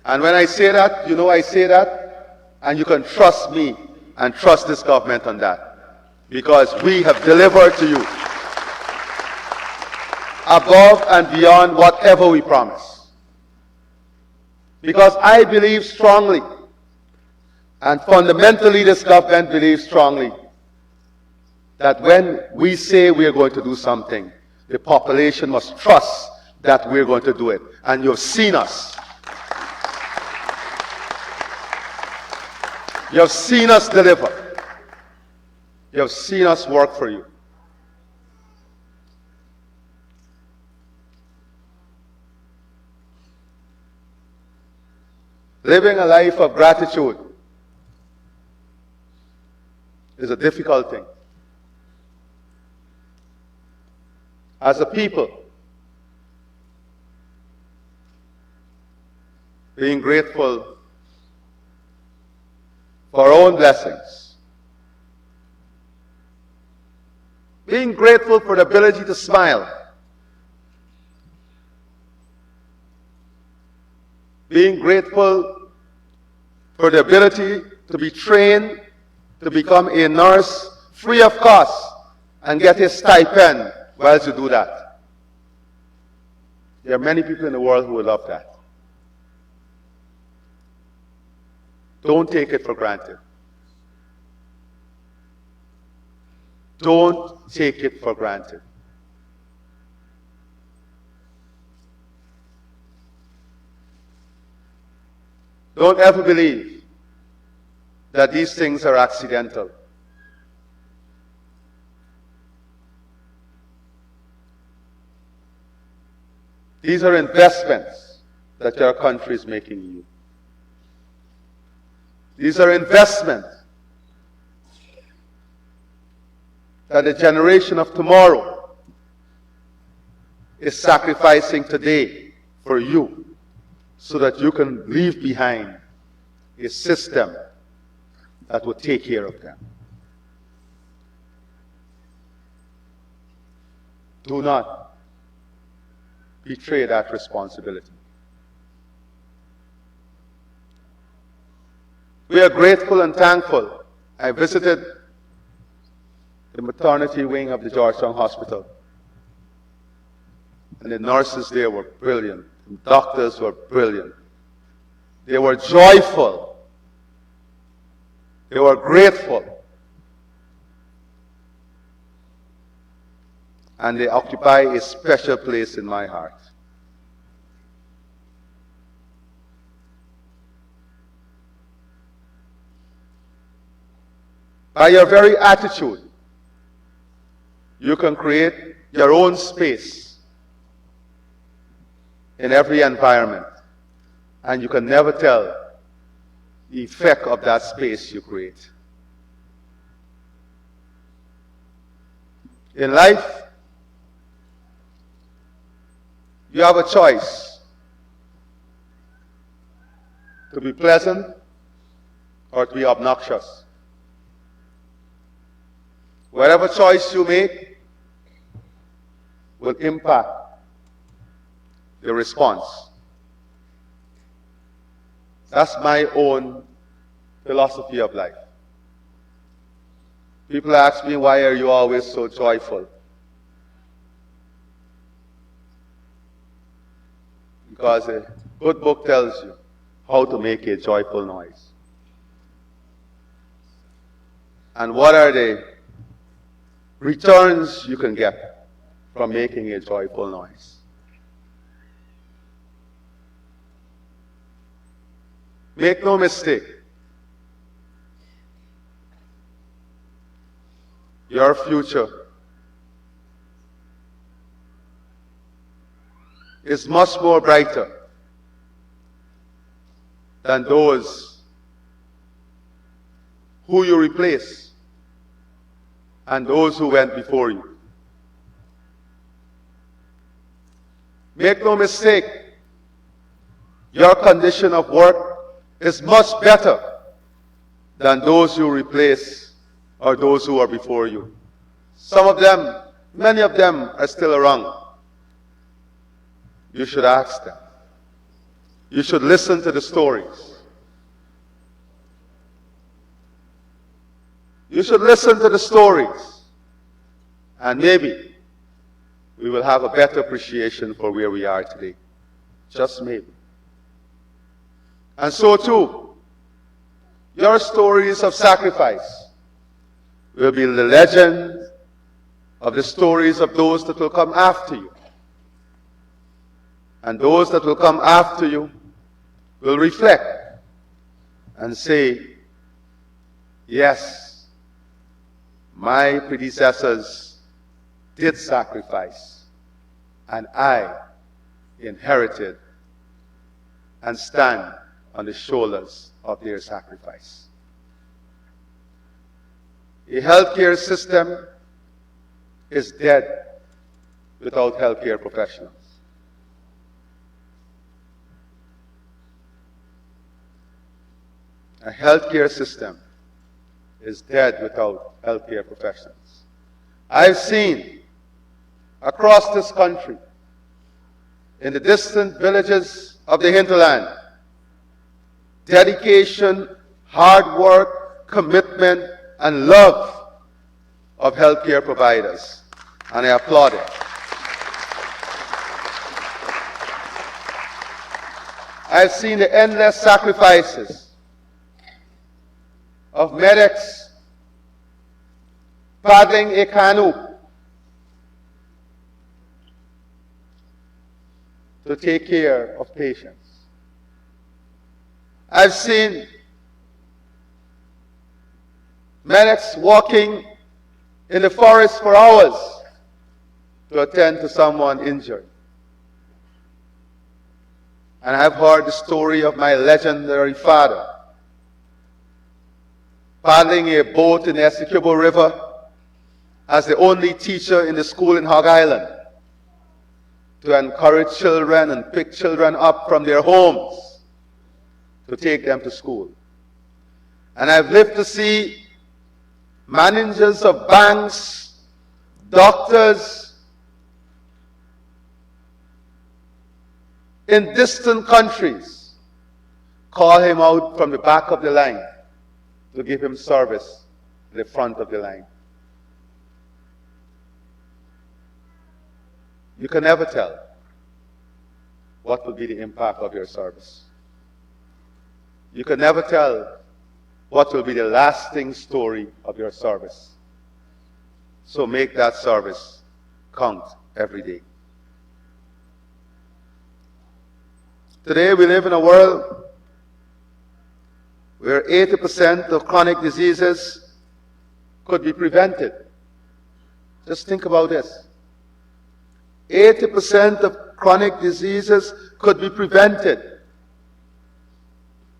And when I say that, you know I say that, and you can trust me and trust this government on that. Because we have delivered to you above and beyond whatever we promise. Because I believe strongly, and fundamentally this government believes strongly, that when we say we are going to do something, the population must trust that we're going to do it. And you've seen us. You have seen us deliver. You have seen us work for you. Living a life of gratitude is a difficult thing. As a people, being grateful for our own blessings, being grateful for the ability to smile, being grateful for the ability to be trained to become a nurse free of cost and get a stipend while you do that. There are many people in the world who would love that. Don't take it for granted. Don't take it for granted. Don't ever believe that these things are accidental. These are investments that your country is making in you. These are investments that the generation of tomorrow is sacrificing today for you so that you can leave behind a system that will take care of them. Do not betray that responsibility. We are grateful and thankful. I visited the maternity wing of the Georgetown Hospital, and the nurses there were brilliant. The doctors were brilliant. They were joyful. They were grateful. And they occupy a special place in my heart. By your very attitude, you can create your own space in every environment, and you can never tell the effect of that space you create. In life, you have a choice to be pleasant or to be obnoxious. Whatever choice you make will impact the response. That's my own philosophy of life. People ask me, why are you always so joyful? Because a good book tells you how to make a joyful noise. And what are the returns you can get from making a joyful noise? Make no mistake, your future is much more brighter than those who you replace and those who went before you. Make no mistake, your condition of work is much better than those you replace or those who are before you. Some of them, many of them are still around. You should ask them. You should listen to the stories. You should listen to the stories, and maybe we will have a better appreciation for where we are today. Just maybe. And so too, your stories of sacrifice will be the legend of the stories of those that will come after you. And those that will come after you will reflect and say, yes, my predecessors did sacrifice, and I inherited and stand on the shoulders of their sacrifice. A healthcare system is dead without healthcare professionals. A healthcare system is dead without healthcare professionals. I've seen across this country, in the distant villages of the hinterland, dedication, hard work, commitment, and love of healthcare providers. And I applaud it. I've seen the endless sacrifices of medics paddling a canoe to take care of patients. I've seen medics walking in the forest for hours to attend to someone injured. And I've heard the story of my legendary father paddling a boat in the Essequibo River as the only teacher in the school in Hog Island to encourage children and pick children up from their homes to take them to school. And I've lived to see managers of banks, doctors in distant countries call him out from the back of the line to give him service in the front of the line. You can never tell what will be the impact of your service. You can never tell what will be the lasting story of your service. So make that service count every day. Today we live in a world where 80% of chronic diseases could be prevented. Just think about this. 80% of chronic diseases could be prevented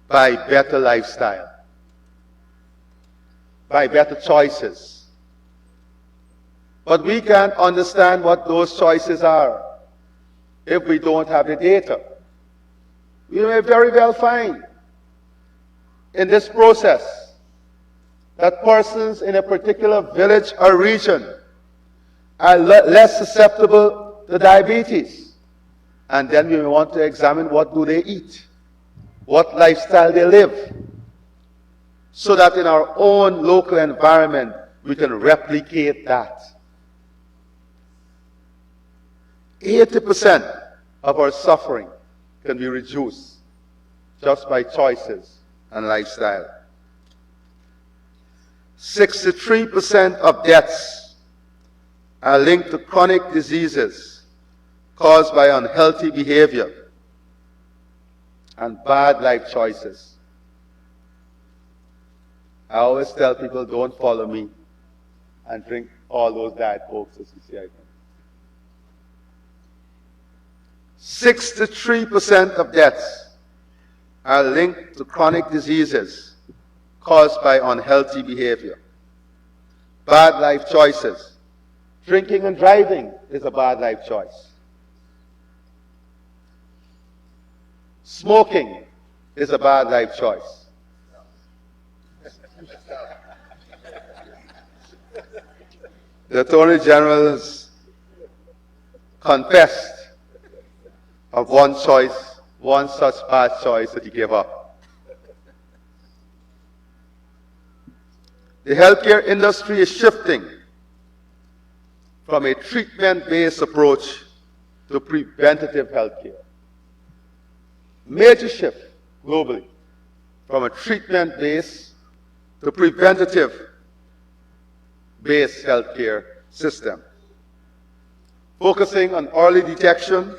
by better lifestyle, by better choices. But we can't understand what those choices are if we don't have the data. We may very well find in this process that persons in a particular village or region are less susceptible to diabetes. And then we want to examine what do they eat, what lifestyle they live, so that in our own local environment we can replicate that. 80% of our suffering can be reduced just by choices and lifestyle. 63% of deaths are linked to chronic diseases caused by unhealthy behavior and bad life choices. I always tell people, don't follow me and drink all those Diet Cokes as you see I think. 63% of deaths are linked to chronic diseases caused by unhealthy behavior, bad life choices. Drinking and driving is a bad life choice. Smoking is a bad life choice. The Attorney General has confessed of one choice, one such bad choice that he gave up. The healthcare industry is shifting from a treatment-based approach to preventative healthcare. Major shift globally from a treatment-based to preventative-based healthcare system, focusing on early detection,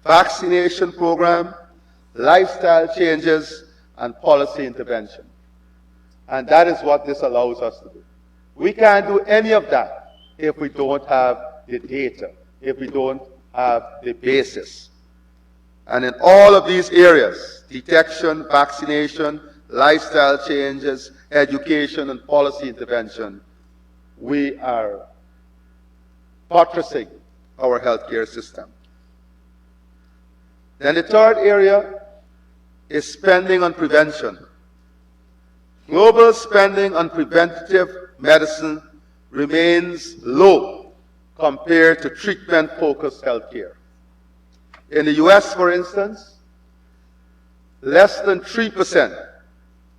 vaccination program, lifestyle changes, and policy intervention. And that is what this allows us to do. We can't do any of that if we don't have the data, if we don't have the basis. And in all of these areas, detection, vaccination, lifestyle changes, education, and policy intervention, we are buttressing our healthcare system. Then the third area is spending on prevention. Global spending on preventative medicine remains low compared to treatment-focused healthcare. In the US, for instance, less than 3%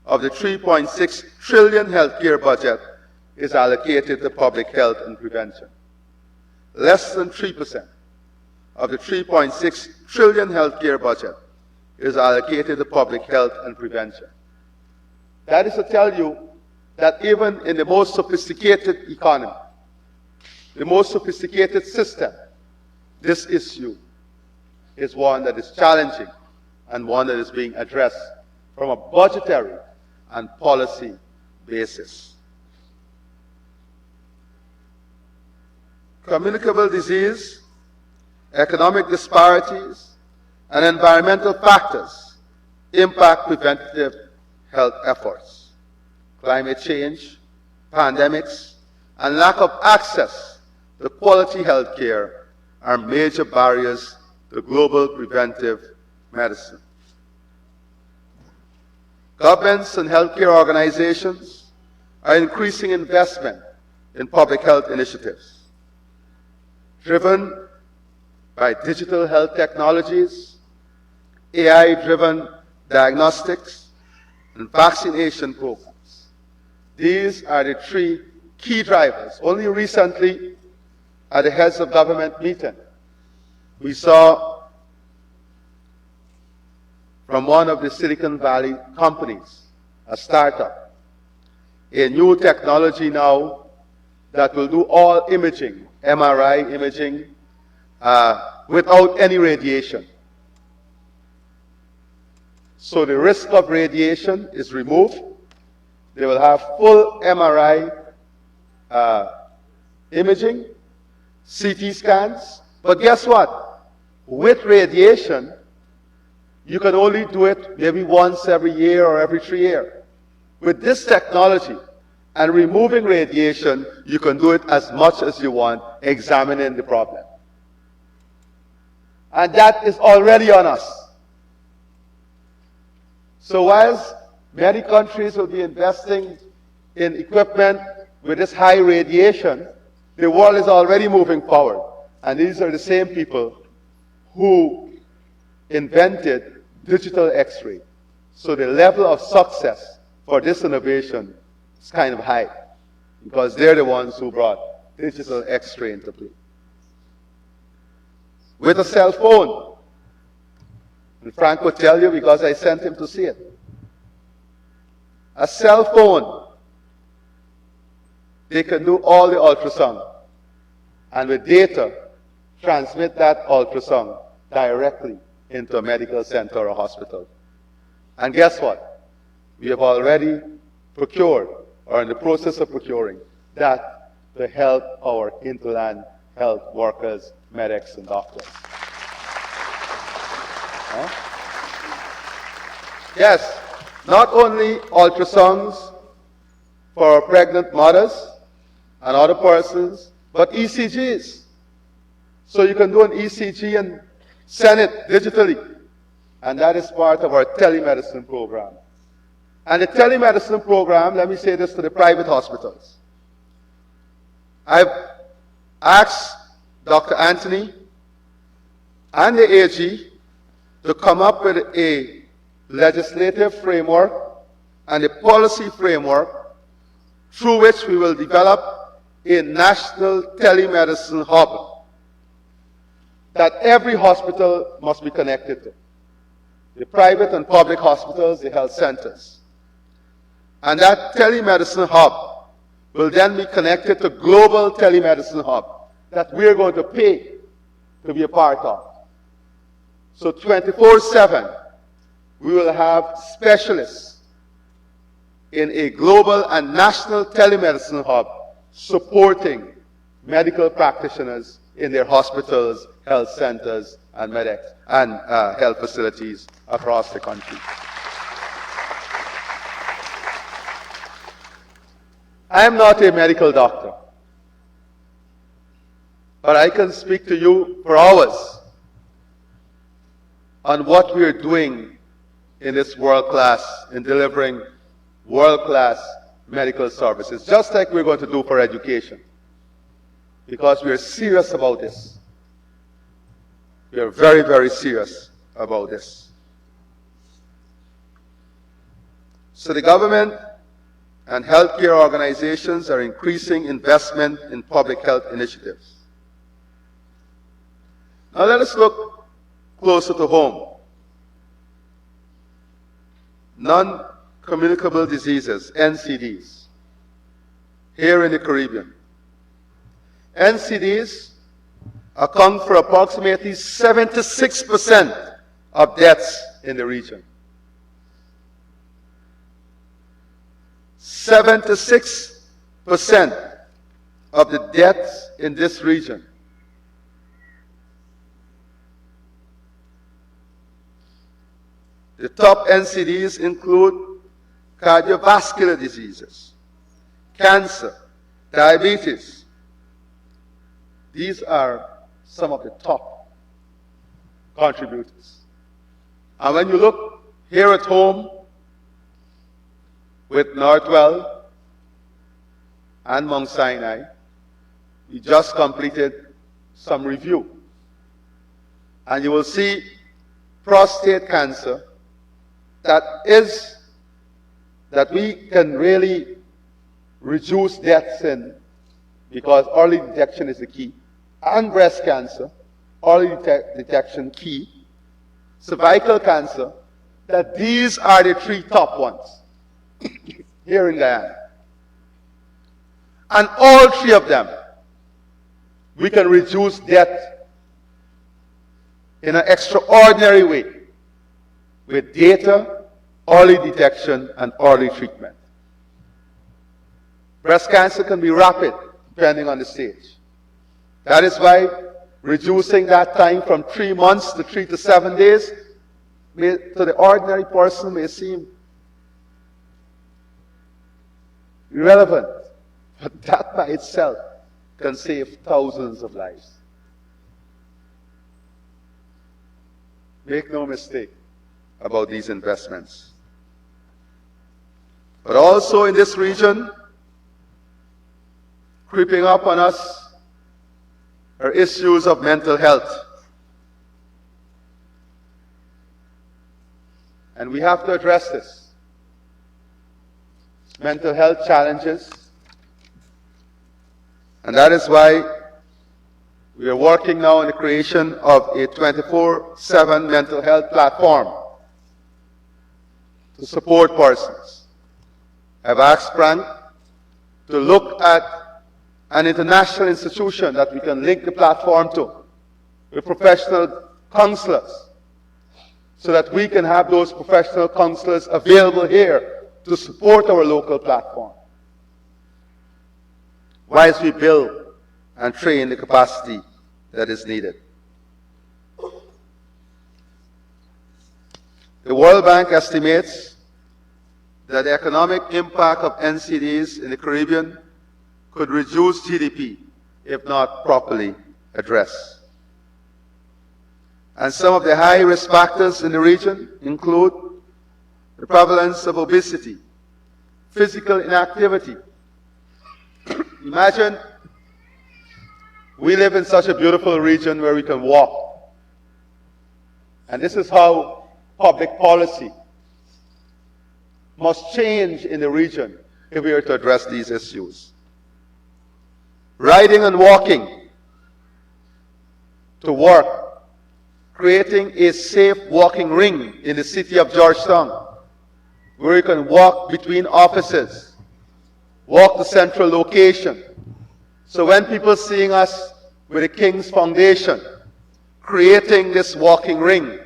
of the $3.6 trillion healthcare budget is allocated to public health and prevention. Less than 3% of the $3.6 trillion healthcare budget is allocated to public health and prevention. That is to tell you that even in the most sophisticated economy, the most sophisticated system, this issue is one that is challenging and one that is being addressed from a budgetary and policy basis. Communicable disease, economic disparities, and environmental factors impact preventative health efforts. Climate change, pandemics, and lack of access to quality health care are major barriers to global preventive medicine. Governments and healthcare organizations are increasing investment in public health initiatives, driven by digital health technologies, AI-driven diagnostics, and vaccination programs. These are the three key drivers. Only recently, at the heads of government meeting, we saw from one of the Silicon Valley companies, a startup, a new technology now that will do all imaging, MRI imaging, without any radiation. So the risk of radiation is removed. They will have full MRI imaging, CT scans. But guess what? With radiation, you can only do it maybe once every year or every 3 years. With this technology and removing radiation, you can do it as much as you want, examining the problem. And that is already on us. So whilst many countries will be investing in equipment with this high radiation, the world is already moving forward. And these are the same people who invented digital X-ray. So the level of success for this innovation is kind of high, because they're the ones who brought digital X-ray into play. With a cell phone, and Frank would tell you because I sent him to see it. A cell phone, they can do all the ultrasound, and with data, transmit that ultrasound directly into a medical center or a hospital. And guess what? We have already procured, or in the process of procuring, that to help our hinterland health workers, medics, and doctors. Yes, not only ultrasounds for pregnant mothers and other persons, but ECGs. So you can do an ECG and send it digitally. And that is part of our telemedicine program. And the telemedicine program, let me say this to the private hospitals. I've asked Dr. Anthony and the AG to come up with a legislative framework and a policy framework through which we will develop a national telemedicine hub that every hospital must be connected to. The private and public hospitals, the health centers. And that telemedicine hub will then be connected to global telemedicine hub that we're going to pay to be a part of. So 24/7, we will have specialists in a global and national telemedicine hub supporting medical practitioners in their hospitals, health centers, and health facilities across the country. I am not a medical doctor, but I can speak to you for hours on what we are doing in this in delivering world-class medical services, just like we're going to do for education, because we are serious about this. We are very, very serious about this. So the government and healthcare organizations are increasing investment in public health initiatives. Now let us look closer to home. Non-communicable diseases, NCDs. here in the Caribbean. NCDs account for approximately 76% of deaths in the region. 76% of the deaths in this region. The top NCDs include cardiovascular diseases, cancer, diabetes. These are some of the top contributors. And when you look here at home with Northwell and Mount Sinai, we just completed some review. And you will see prostate cancer that we can really reduce deaths in, because early detection is the key. And breast cancer, early detection key. Cervical cancer, that these are the three top ones here in Guyana. And all three of them, we can reduce death in an extraordinary way with data, early detection, and early treatment. Breast cancer can be rapid depending on the stage. That is why reducing that time from 3 months to 3 to 7 days to the ordinary person may seem irrelevant, but that by itself can save thousands of lives. Make no mistake about these investments. But also in this region, creeping up on us are issues of mental health. And we have to address this. Mental health challenges. And that is why we are working now on the creation of a 24/7 mental health platform to support persons. I've asked Frank to look at an international institution that we can link the platform to with professional counselors, so that we can have those professional counselors available here to support our local platform, whilst we build and train the capacity that is needed. The World Bank estimates that the economic impact of NCDs in the Caribbean could reduce GDP if not properly addressed. And some of the high-risk factors in the region include the prevalence of obesity, physical inactivity. Imagine we live in such a beautiful region where we can walk. And this is how public policy must change in the region if we are to address these issues. Riding and walking to work, creating a safe walking ring in the city of Georgetown, where you can walk between offices, walk to central location. So when people seeing us with the King's Foundation, creating this walking ring,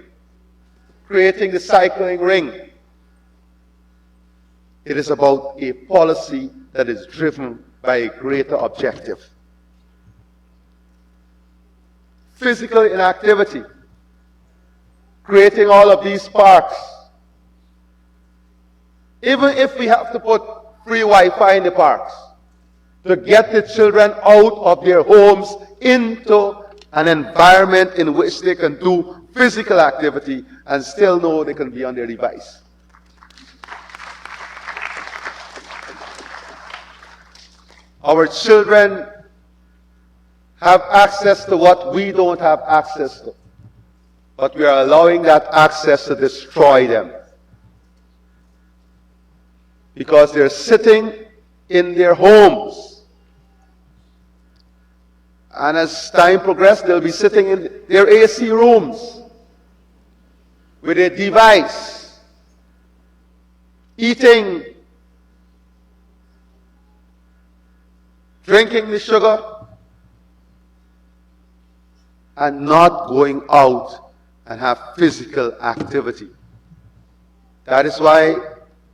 creating the cycling ring, it is about a policy that is driven by a greater objective. Physical inactivity, creating all of these parks. Even if we have to put free Wi-Fi in the parks, to get the children out of their homes into an environment in which they can do physical activity and still know they can be on their device. Our children have access to what we don't have access to, but we are allowing that access to destroy them, because they're sitting in their homes. And as time progresses, they'll be sitting in their AC rooms with a device, eating drinking the sugar, and not going out and have physical activity. That is why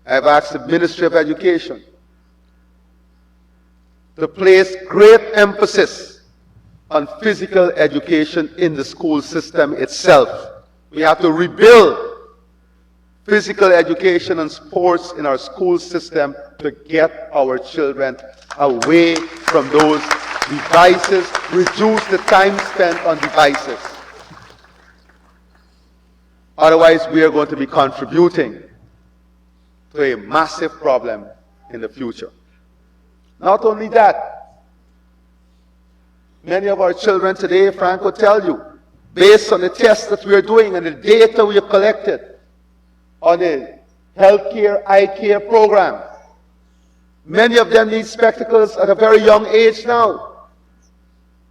I've asked the Ministry of Education to place great emphasis on physical education in the school system itself. We have to rebuild physical education and sports in our school system to get our children away from those devices, reduce the time spent on devices. Otherwise, we are going to be contributing to a massive problem in the future. Not only that, many of our children today, Frank will tell you, based on the tests that we are doing and the data we have collected on the healthcare, eye care program, many of them need spectacles at a very young age now.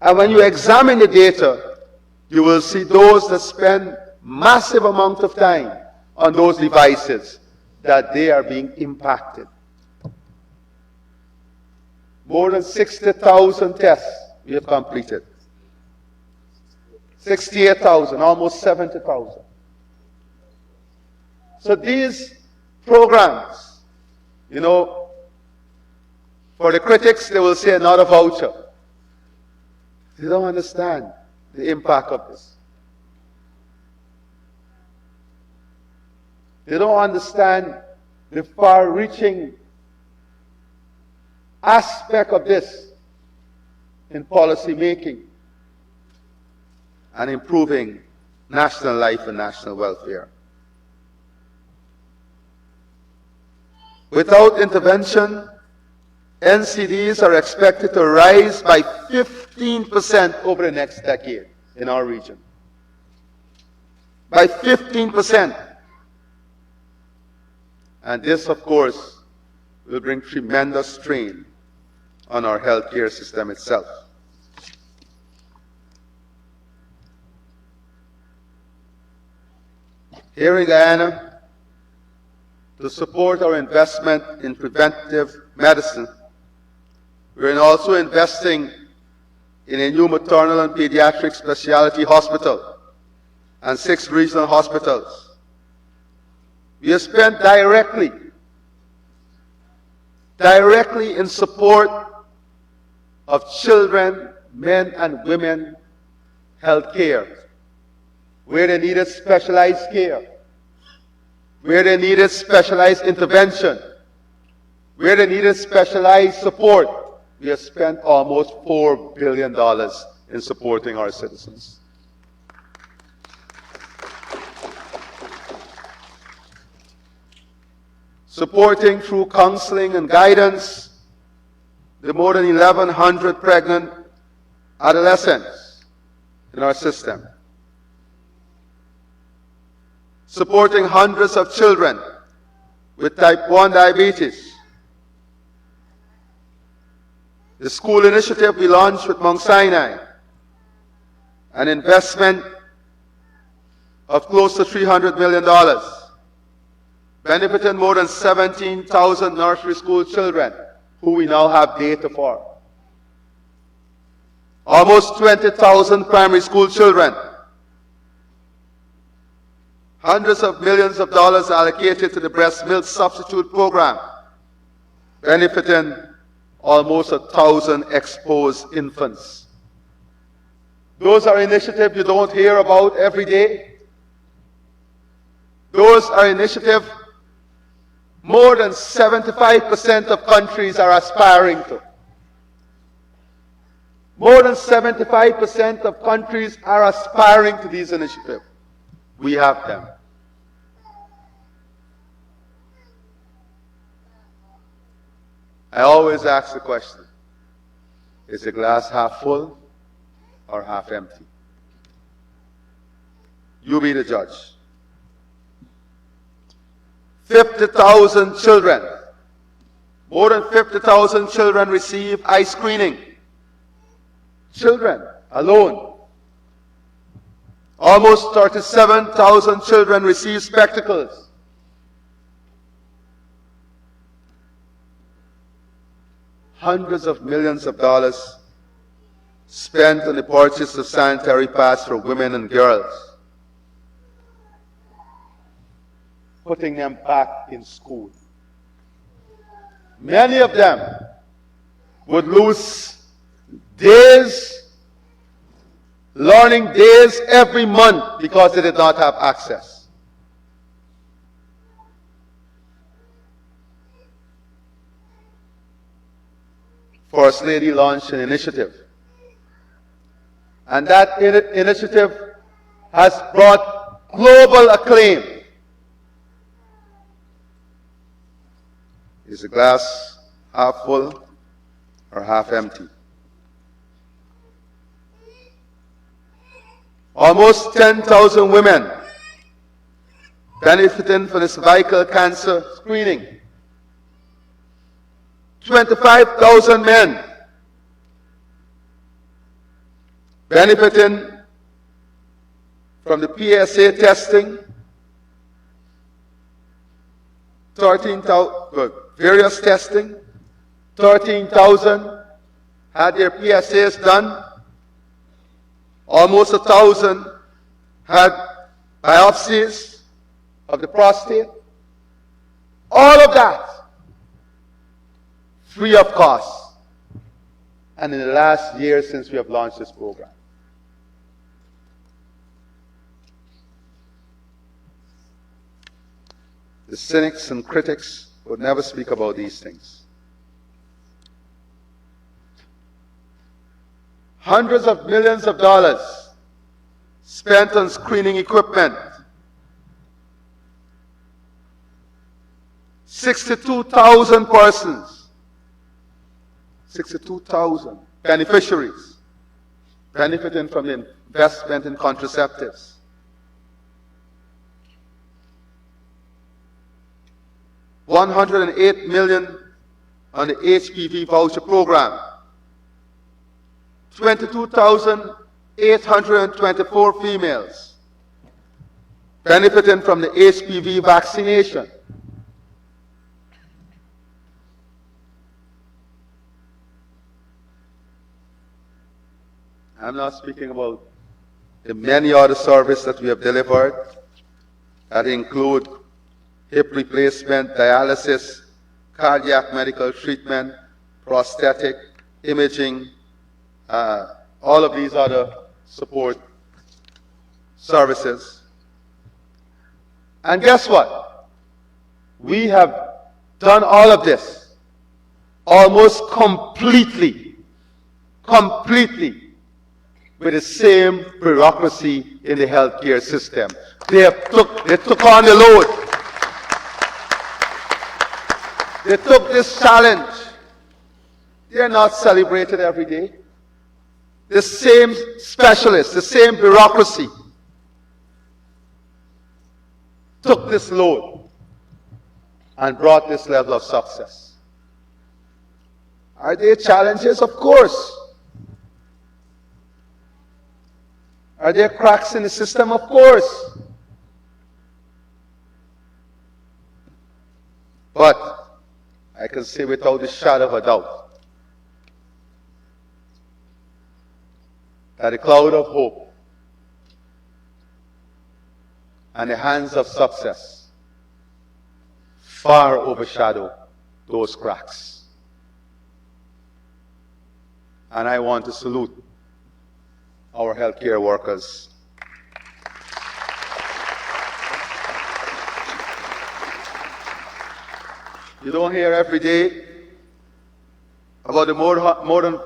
And when you examine the data, you will see those that spend massive amount of time on those devices, that they are being impacted. More than 60,000 tests we have completed. 68,000, almost 70,000. So these programs, you know, for the critics, they will say another voucher. They don't understand the impact of this. They don't understand the far-reaching aspect of this in policy making and improving national life and national welfare. Without intervention, NCDs are expected to rise by 15% over the next decade in our region. By 15%. And this, of course, will bring tremendous strain on our healthcare system itself. Here in Guyana, to support our investment in preventive medicine, we're also investing in a new maternal and pediatric specialty hospital and 6 regional hospitals. We have spent directly in support of children, men and women health care, where they needed specialized care, where they needed specialized intervention, where they needed specialized support. We have spent almost $4 billion in supporting our citizens. Supporting through counseling and guidance the more than 1,100 pregnant adolescents in our system. Supporting hundreds of children with type 1 diabetes. The school initiative we launched with Mount Sinai, an investment of close to $300 million, benefiting more than 17,000 nursery school children who we now have data for. Almost 20,000 primary school children. Hundreds of millions of dollars allocated to the breast milk substitute program, benefiting almost 1,000 exposed infants. Those are initiatives you don't hear about every day. Those are initiatives more than 75% of countries are aspiring to. More than 75% of countries are aspiring to these initiatives. We have them. I always ask the question, is the glass half full or half empty? You be the judge. 50,000 children, more than 50,000 children receive eye screening. Children alone. Almost 37,000 children receive spectacles. hundreds of millions of dollars spent on the purchase of sanitary pads for women and girls, putting them back in school. Many of them would lose days, learning days every month because they did not have access. First Lady launched an initiative, and that initiative has brought global acclaim. Is the glass half full or half empty? Almost 10,000 women benefiting from this cervical cancer screening. 25,000 men benefiting from the PSA testing. 13,000 various testing. 13,000 had their PSAs done. Almost 1,000 had biopsies of the prostate. All of that free of cost. And in the last year since we have launched this program. The cynics and critics would never speak about these things. Hundreds of millions of dollars spent on screening equipment. 62,000 persons. 62,000 beneficiaries benefiting from the investment in contraceptives. $108 million on the HPV voucher program. 22,824 females benefiting from the HPV vaccination. I'm not speaking about the many other services that we have delivered that include hip replacement, dialysis, cardiac medical treatment, prosthetic, imaging, all of these other support services. And guess what? We have done all of this almost completely with the same bureaucracy in the healthcare system. They took on the load. They took this challenge. They are not celebrated every day. The same specialists, the same bureaucracy took this load and brought this level of success. Are there challenges? Of course. Are there cracks in the system? Of course. But I can say without a shadow of a doubt that the cloud of hope and the hands of success far overshadow those cracks. And I want to salute our healthcare workers. You don't hear every day about the more than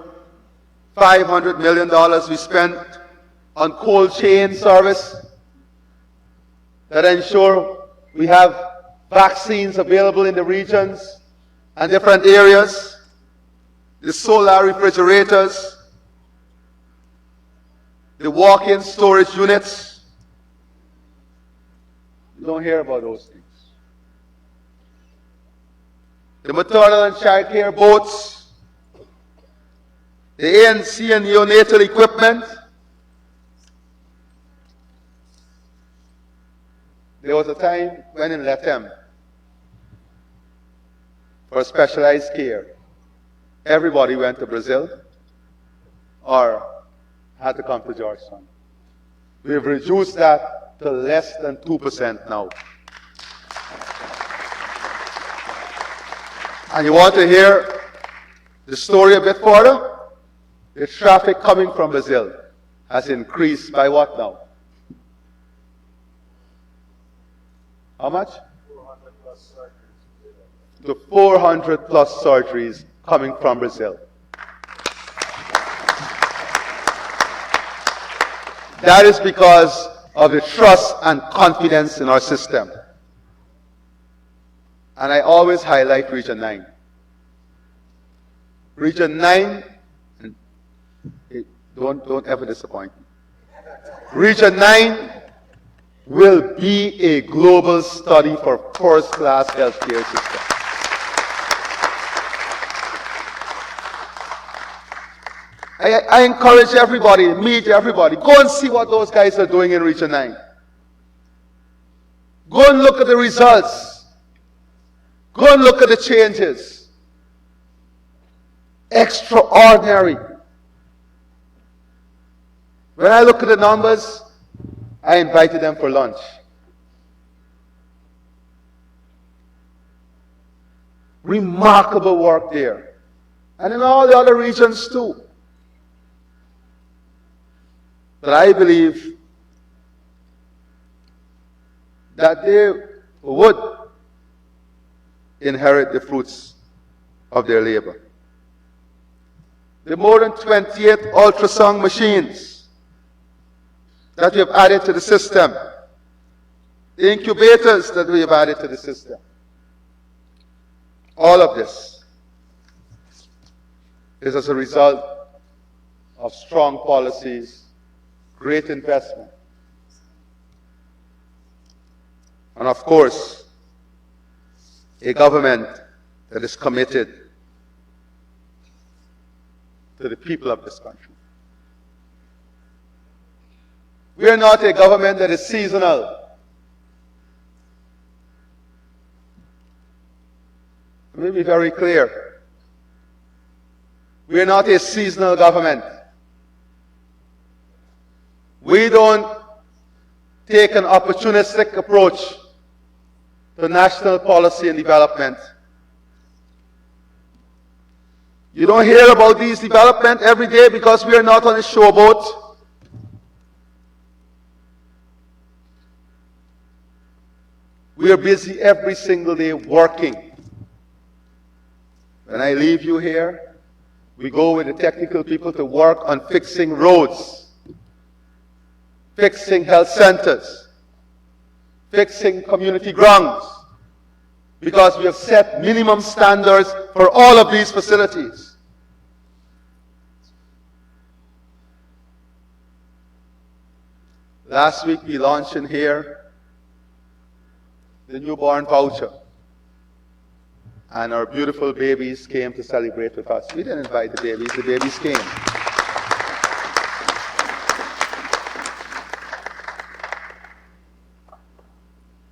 $500 million we spent on cold chain service that ensure we have vaccines available in the regions and different areas, the solar refrigerators, the walk-in storage units. You don't hear about those things. The maternal and child care boats, the ANC and neonatal equipment. There was a time when in Latam, for specialized care, everybody went to Brazil or had to come to Georgetown. We've reduced that to less than 2% now. And you want to hear the story a bit further? The traffic coming from Brazil has increased by what now? How much? 400 plus surgeries. To 400 plus surgeries coming from Brazil. That is because of the trust and confidence in our system. And I always highlight Region 9. Region 9, don't ever disappoint me. Region 9 will be a global study for first-class healthcare system. I encourage everybody, meet everybody, go and see what those guys are doing in Region 9. Go and look at the results. Go and look at the changes. Extraordinary. When I look at the numbers, I invited them for lunch. Remarkable work there. And in all the other regions too. But I believe that they would inherit the fruits of their labor. The more than 28 ultrasound machines that we have added to the system, the incubators that we have added to the system, all of this is as a result of strong policies, great investment, and of course, a government that is committed to the people of this country. We are not a government that is seasonal. Let me be very clear. We are not a seasonal government. We don't take an opportunistic approach to national policy and development. You don't hear about these developments every day because we are not on a showboat. We are busy every single day working. When I leave you here, we go with the technical people to work on fixing roads, fixing health centers, fixing community grounds, because we have set minimum standards for all of these facilities. Last week we launched in here the newborn voucher, and our beautiful babies came to celebrate with us. We didn't invite the babies came.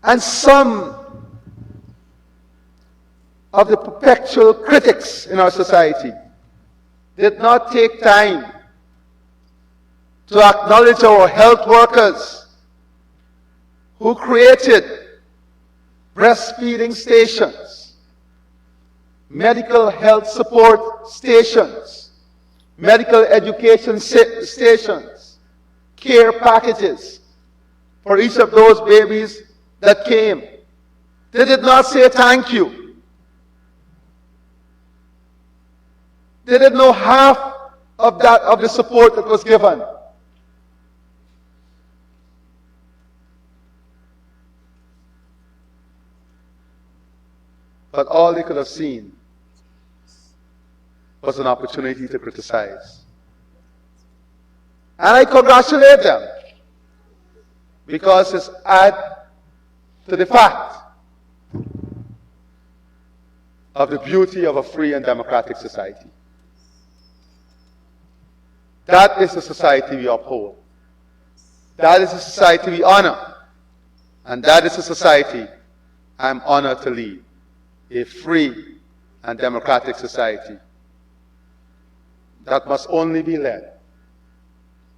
And some of the perpetual critics in our society did not take time to acknowledge our health workers who created breastfeeding stations, medical health support stations, medical education stations, care packages for each of those babies that came. They did not say thank you. They didn't know half of the support that was given. But all they could have seen was an opportunity to criticize. And I congratulate them because it's add to the fact of the beauty of a free and democratic society. That is the society we uphold. That is the society we honor. And that is the society I'm honored to lead. A free and democratic society that must only be led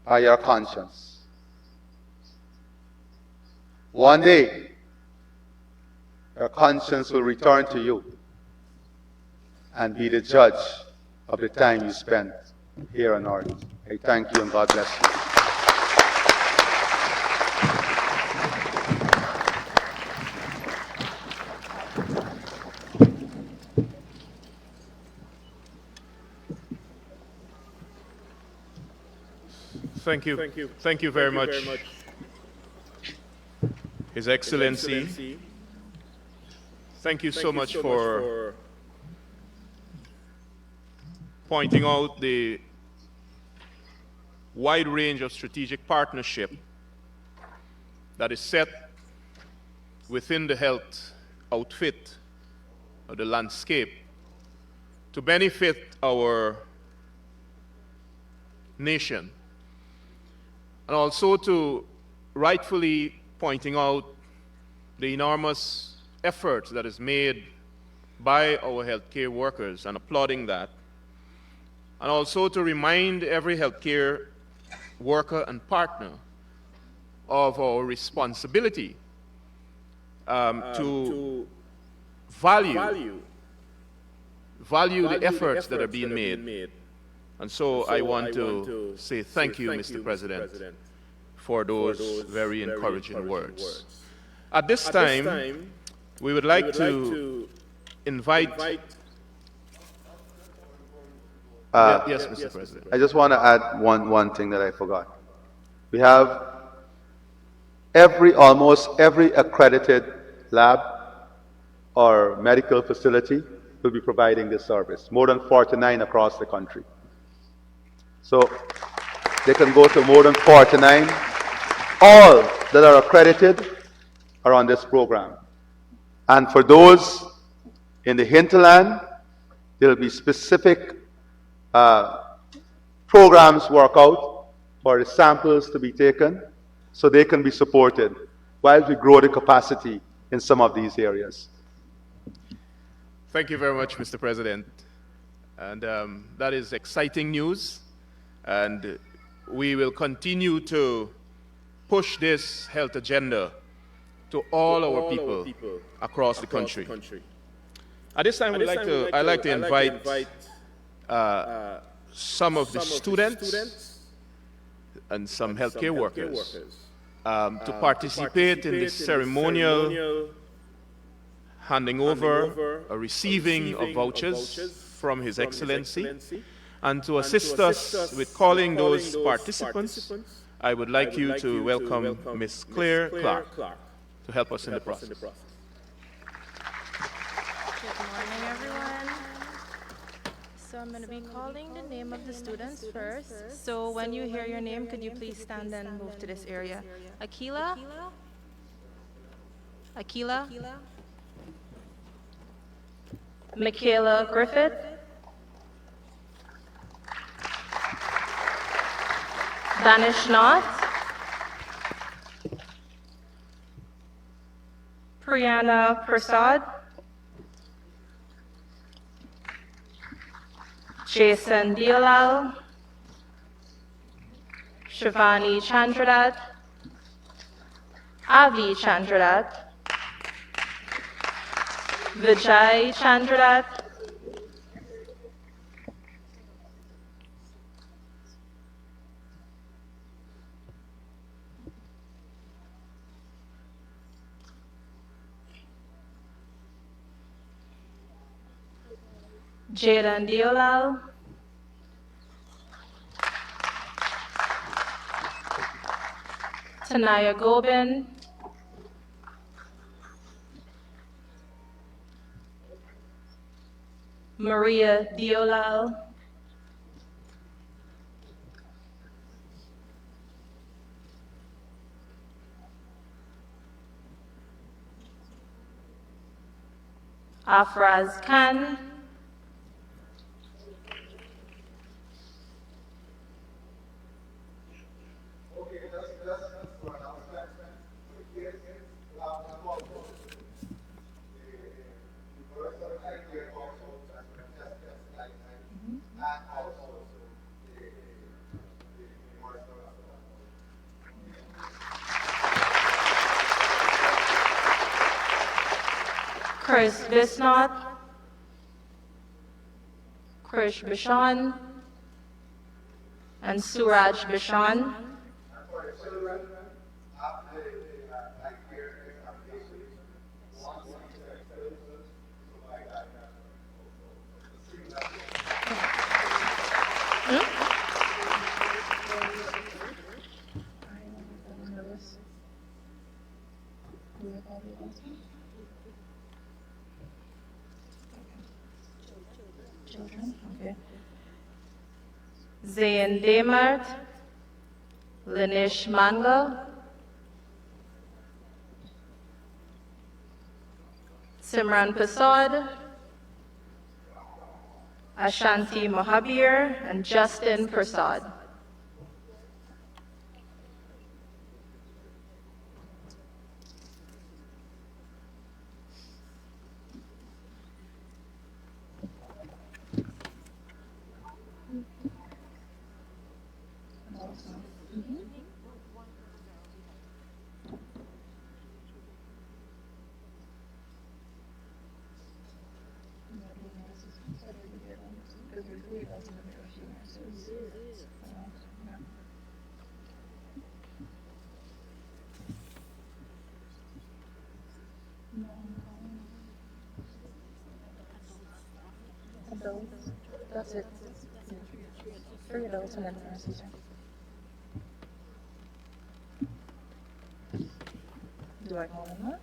by your conscience. One day, your conscience will return to you and be the judge of the time you spent here on earth. I thank you and God bless you. Thank you. Thank you very much. His Excellency, thank you so much for pointing out the wide range of strategic partnership that is set within the health outfit of the landscape to benefit our nation, and also to rightfully pointing out the enormous effort that is made by our healthcare workers and applauding that, and also to remind every healthcare worker and partner of our responsibility to value the efforts that are being made. And so I want to say thank you, Mr. President, for those very encouraging words. At this time, we would like to invite... Yes, Mr. President. I just want to add one thing that I forgot. We have almost every accredited lab or medical facility will be providing this service, more than 49 across the country. So they can go to more than 49. All that are accredited are on this program. And for those in the hinterland, there will be specific programs work out for the samples to be taken so they can be supported while we grow the capacity in some of these areas. Thank you very much, Mr. President. And that is exciting news. And we will continue to push this health agenda to all our people across the country. At this time, I'd like to invite some of the students and some healthcare workers to participate in this ceremonial handing over or receiving of vouchers from His Excellency. And to assist us with calling those participants, I would like you to welcome Ms. Claire Clark to help us in the process. Good morning, everyone. So I'm going to be calling the name of the students first. So when you hear your name, could you please stand and move to this area? Akila? Akila? Michaela Griffith? Danish Knott? Priyana Prasad? Jason Dialal? Shivani Chandradat? Avi Chandradat? Vijay Chandradat? Jaden Diolal? Tanaya Gobin? Maria Diolal? Afraz Khan? Chris Bisnath, Krish Bishan, and Suraj Bishan. Zayn Demert, Linish Manga, Simran Prasad, Ashanti Mohabir, and Justin Prasad. That's it. 3 adults and then the nurses. Do I call them that?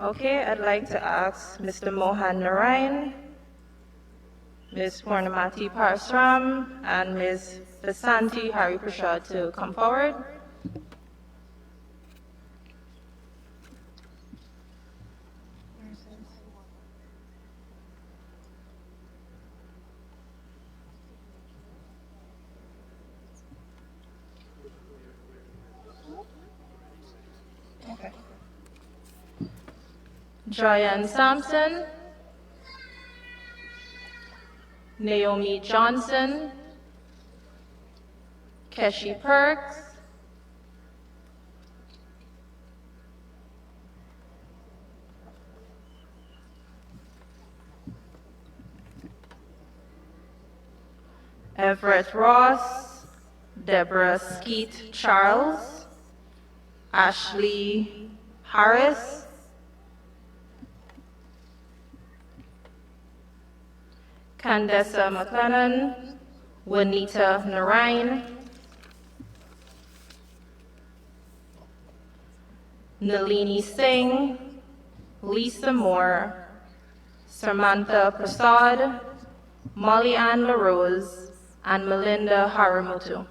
Okay, I'd like to ask Mr. Mohan Narayan, Ms. Purnamati Parasram, and Ms. Vasanti Hari Prasad to come forward. Okay. Joyanne Sampson, Naomi Johnson, Keshi Perks, Everett Ross, Deborah Skeet Charles, Ashley Harris, Candessa McLennan, Juanita Narain, Nalini Singh, Lisa Moore, Samantha Prasad, Molly Ann LaRose, and Melinda Haramutu.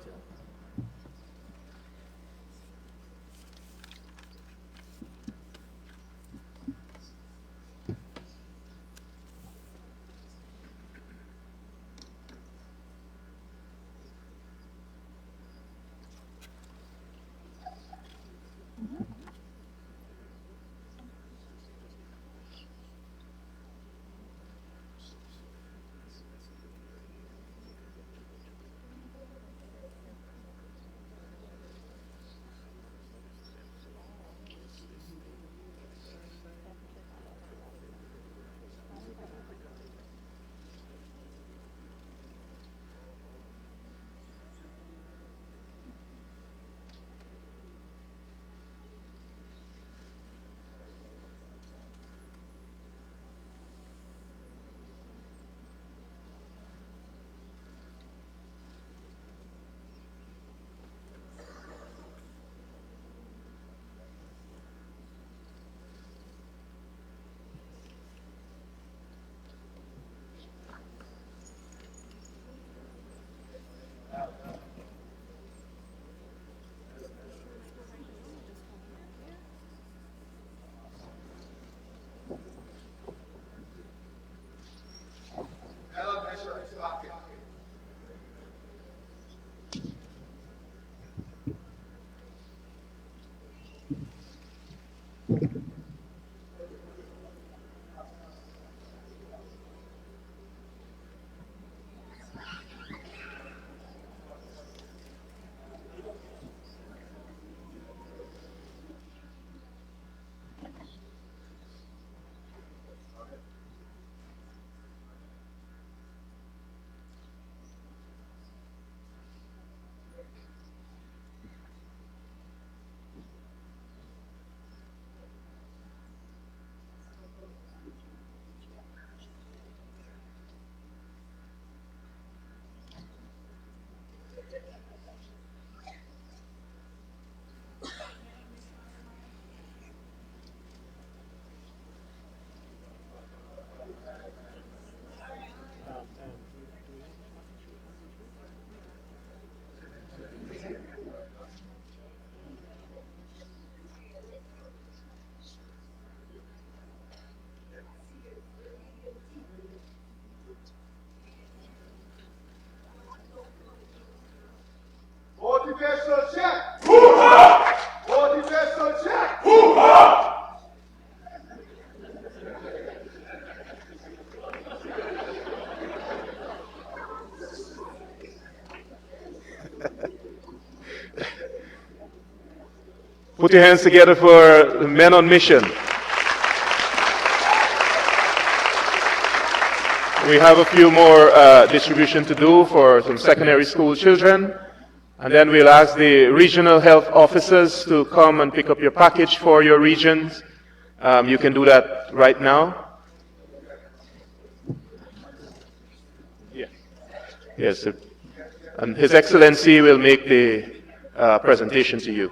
Put your hands together for the Men on Mission. We have a few more distribution to do for some secondary school children. And then we'll ask the regional health officers to come and pick up your package for your regions. You can do that right now. Yeah. Yes. And His Excellency will make the presentation to you.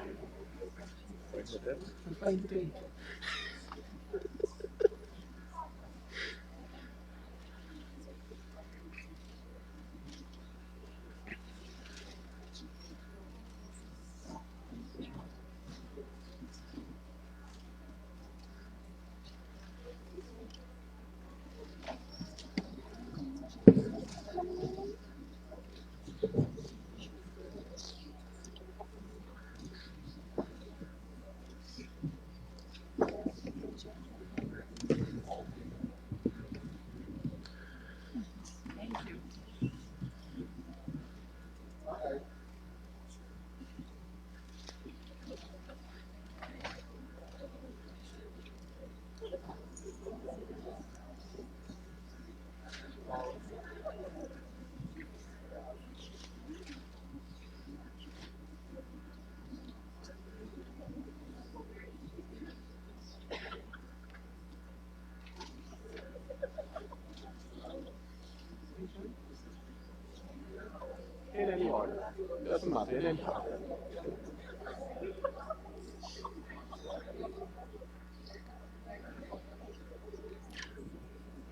In any order. Doesn't matter. In any order.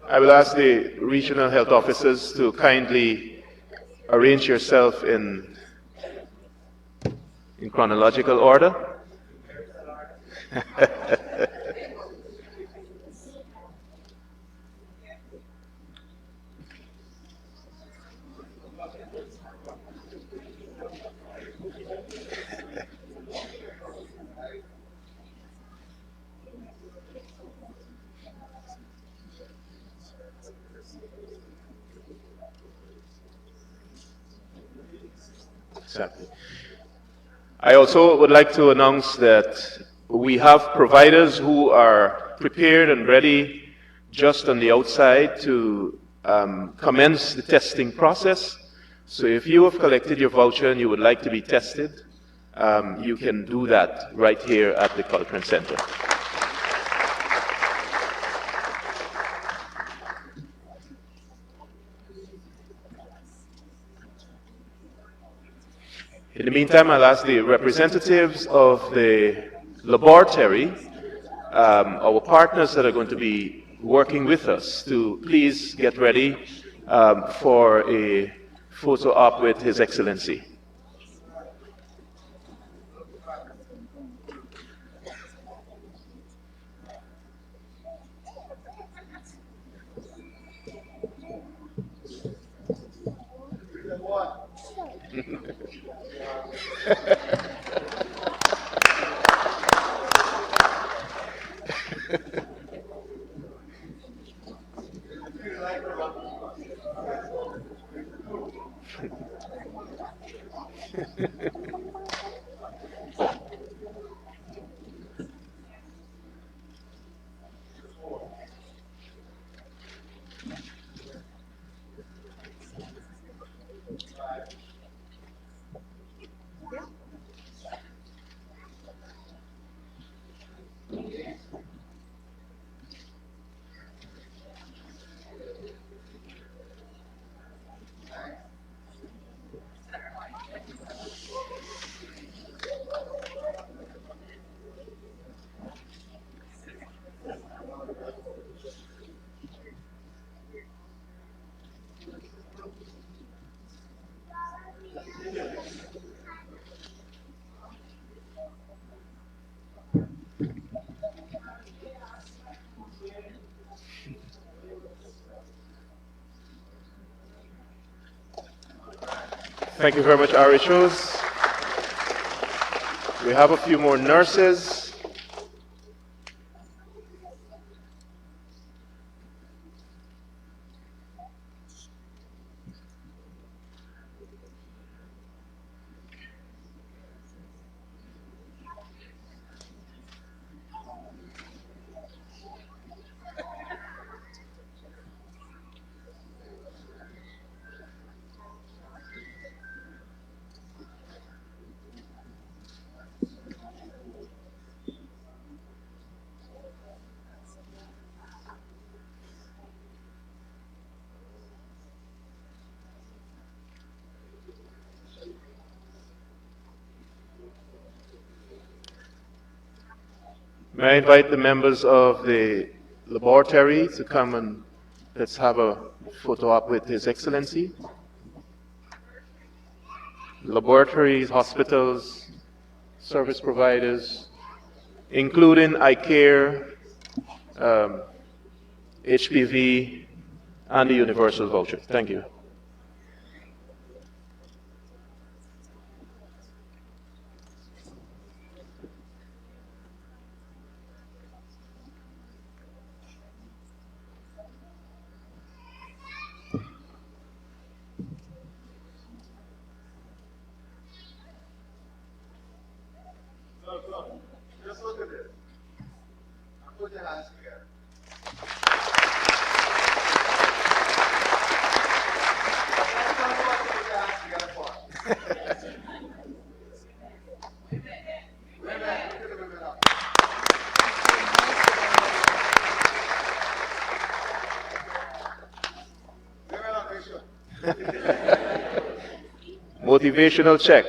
I will ask the regional health officers to kindly arrange yourself in chronological order. Exactly. I also would like to announce that we have providers who are prepared and ready just on the outside to commence the testing process. So if you have collected your voucher and you would like to be tested, you can do that right here at the Cultural Center. In the meantime, I'll ask the representatives of the laboratory, our partners that are going to be working with us, to please get ready for a photo op with His Excellency. Thank you very much, RHOs. We have a few more nurses. May I invite the members of the laboratory to come and let's have a photo op with His Excellency. Laboratories, hospitals, service providers, including iCare, HPV, and the Universal Voucher. Thank you. Just look at this. Put your hands together. Motivational check.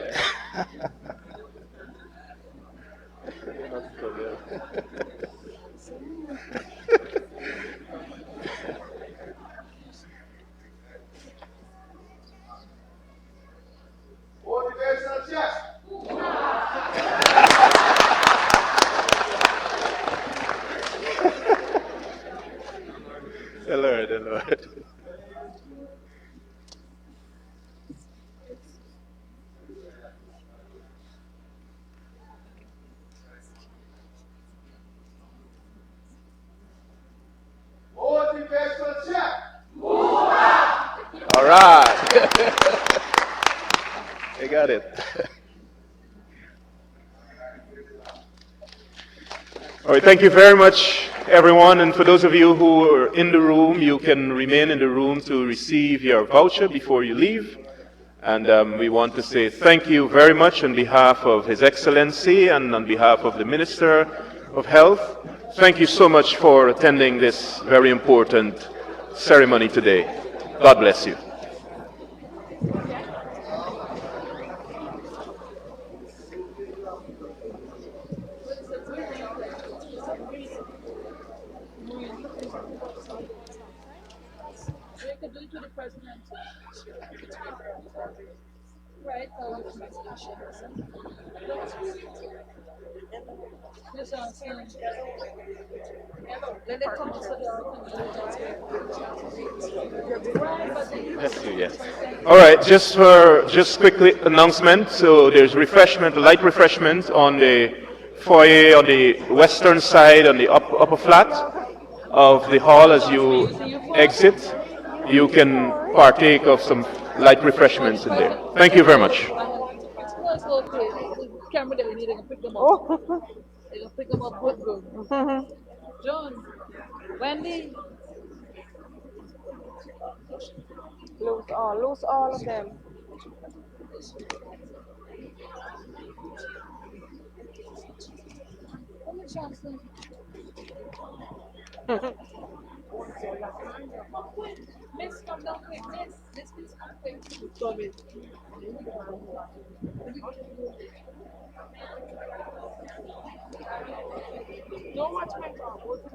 Motivational check. The Lord. Motivational check. All right. I got it. All right, thank you very much, everyone. And for those of you who are in the room, you can remain in the room to receive your voucher before you leave. And we want to say thank you very much on behalf of His Excellency and on behalf of the Minister of Health. Thank you so much for attending this very important ceremony today. God bless you. Yes. All right, just quickly announcement. So there's refreshment, light refreshment on the foyer on the western side on the upper flat of the hall as you exit. You can partake of some light refreshments in there. Thank you very much. Camera that we need, they can pick them up. They can pick them up good. John, Wendy. Lose all of them. Miss, come down quick. Miss, please come quick. Sorry. Don't watch my dog.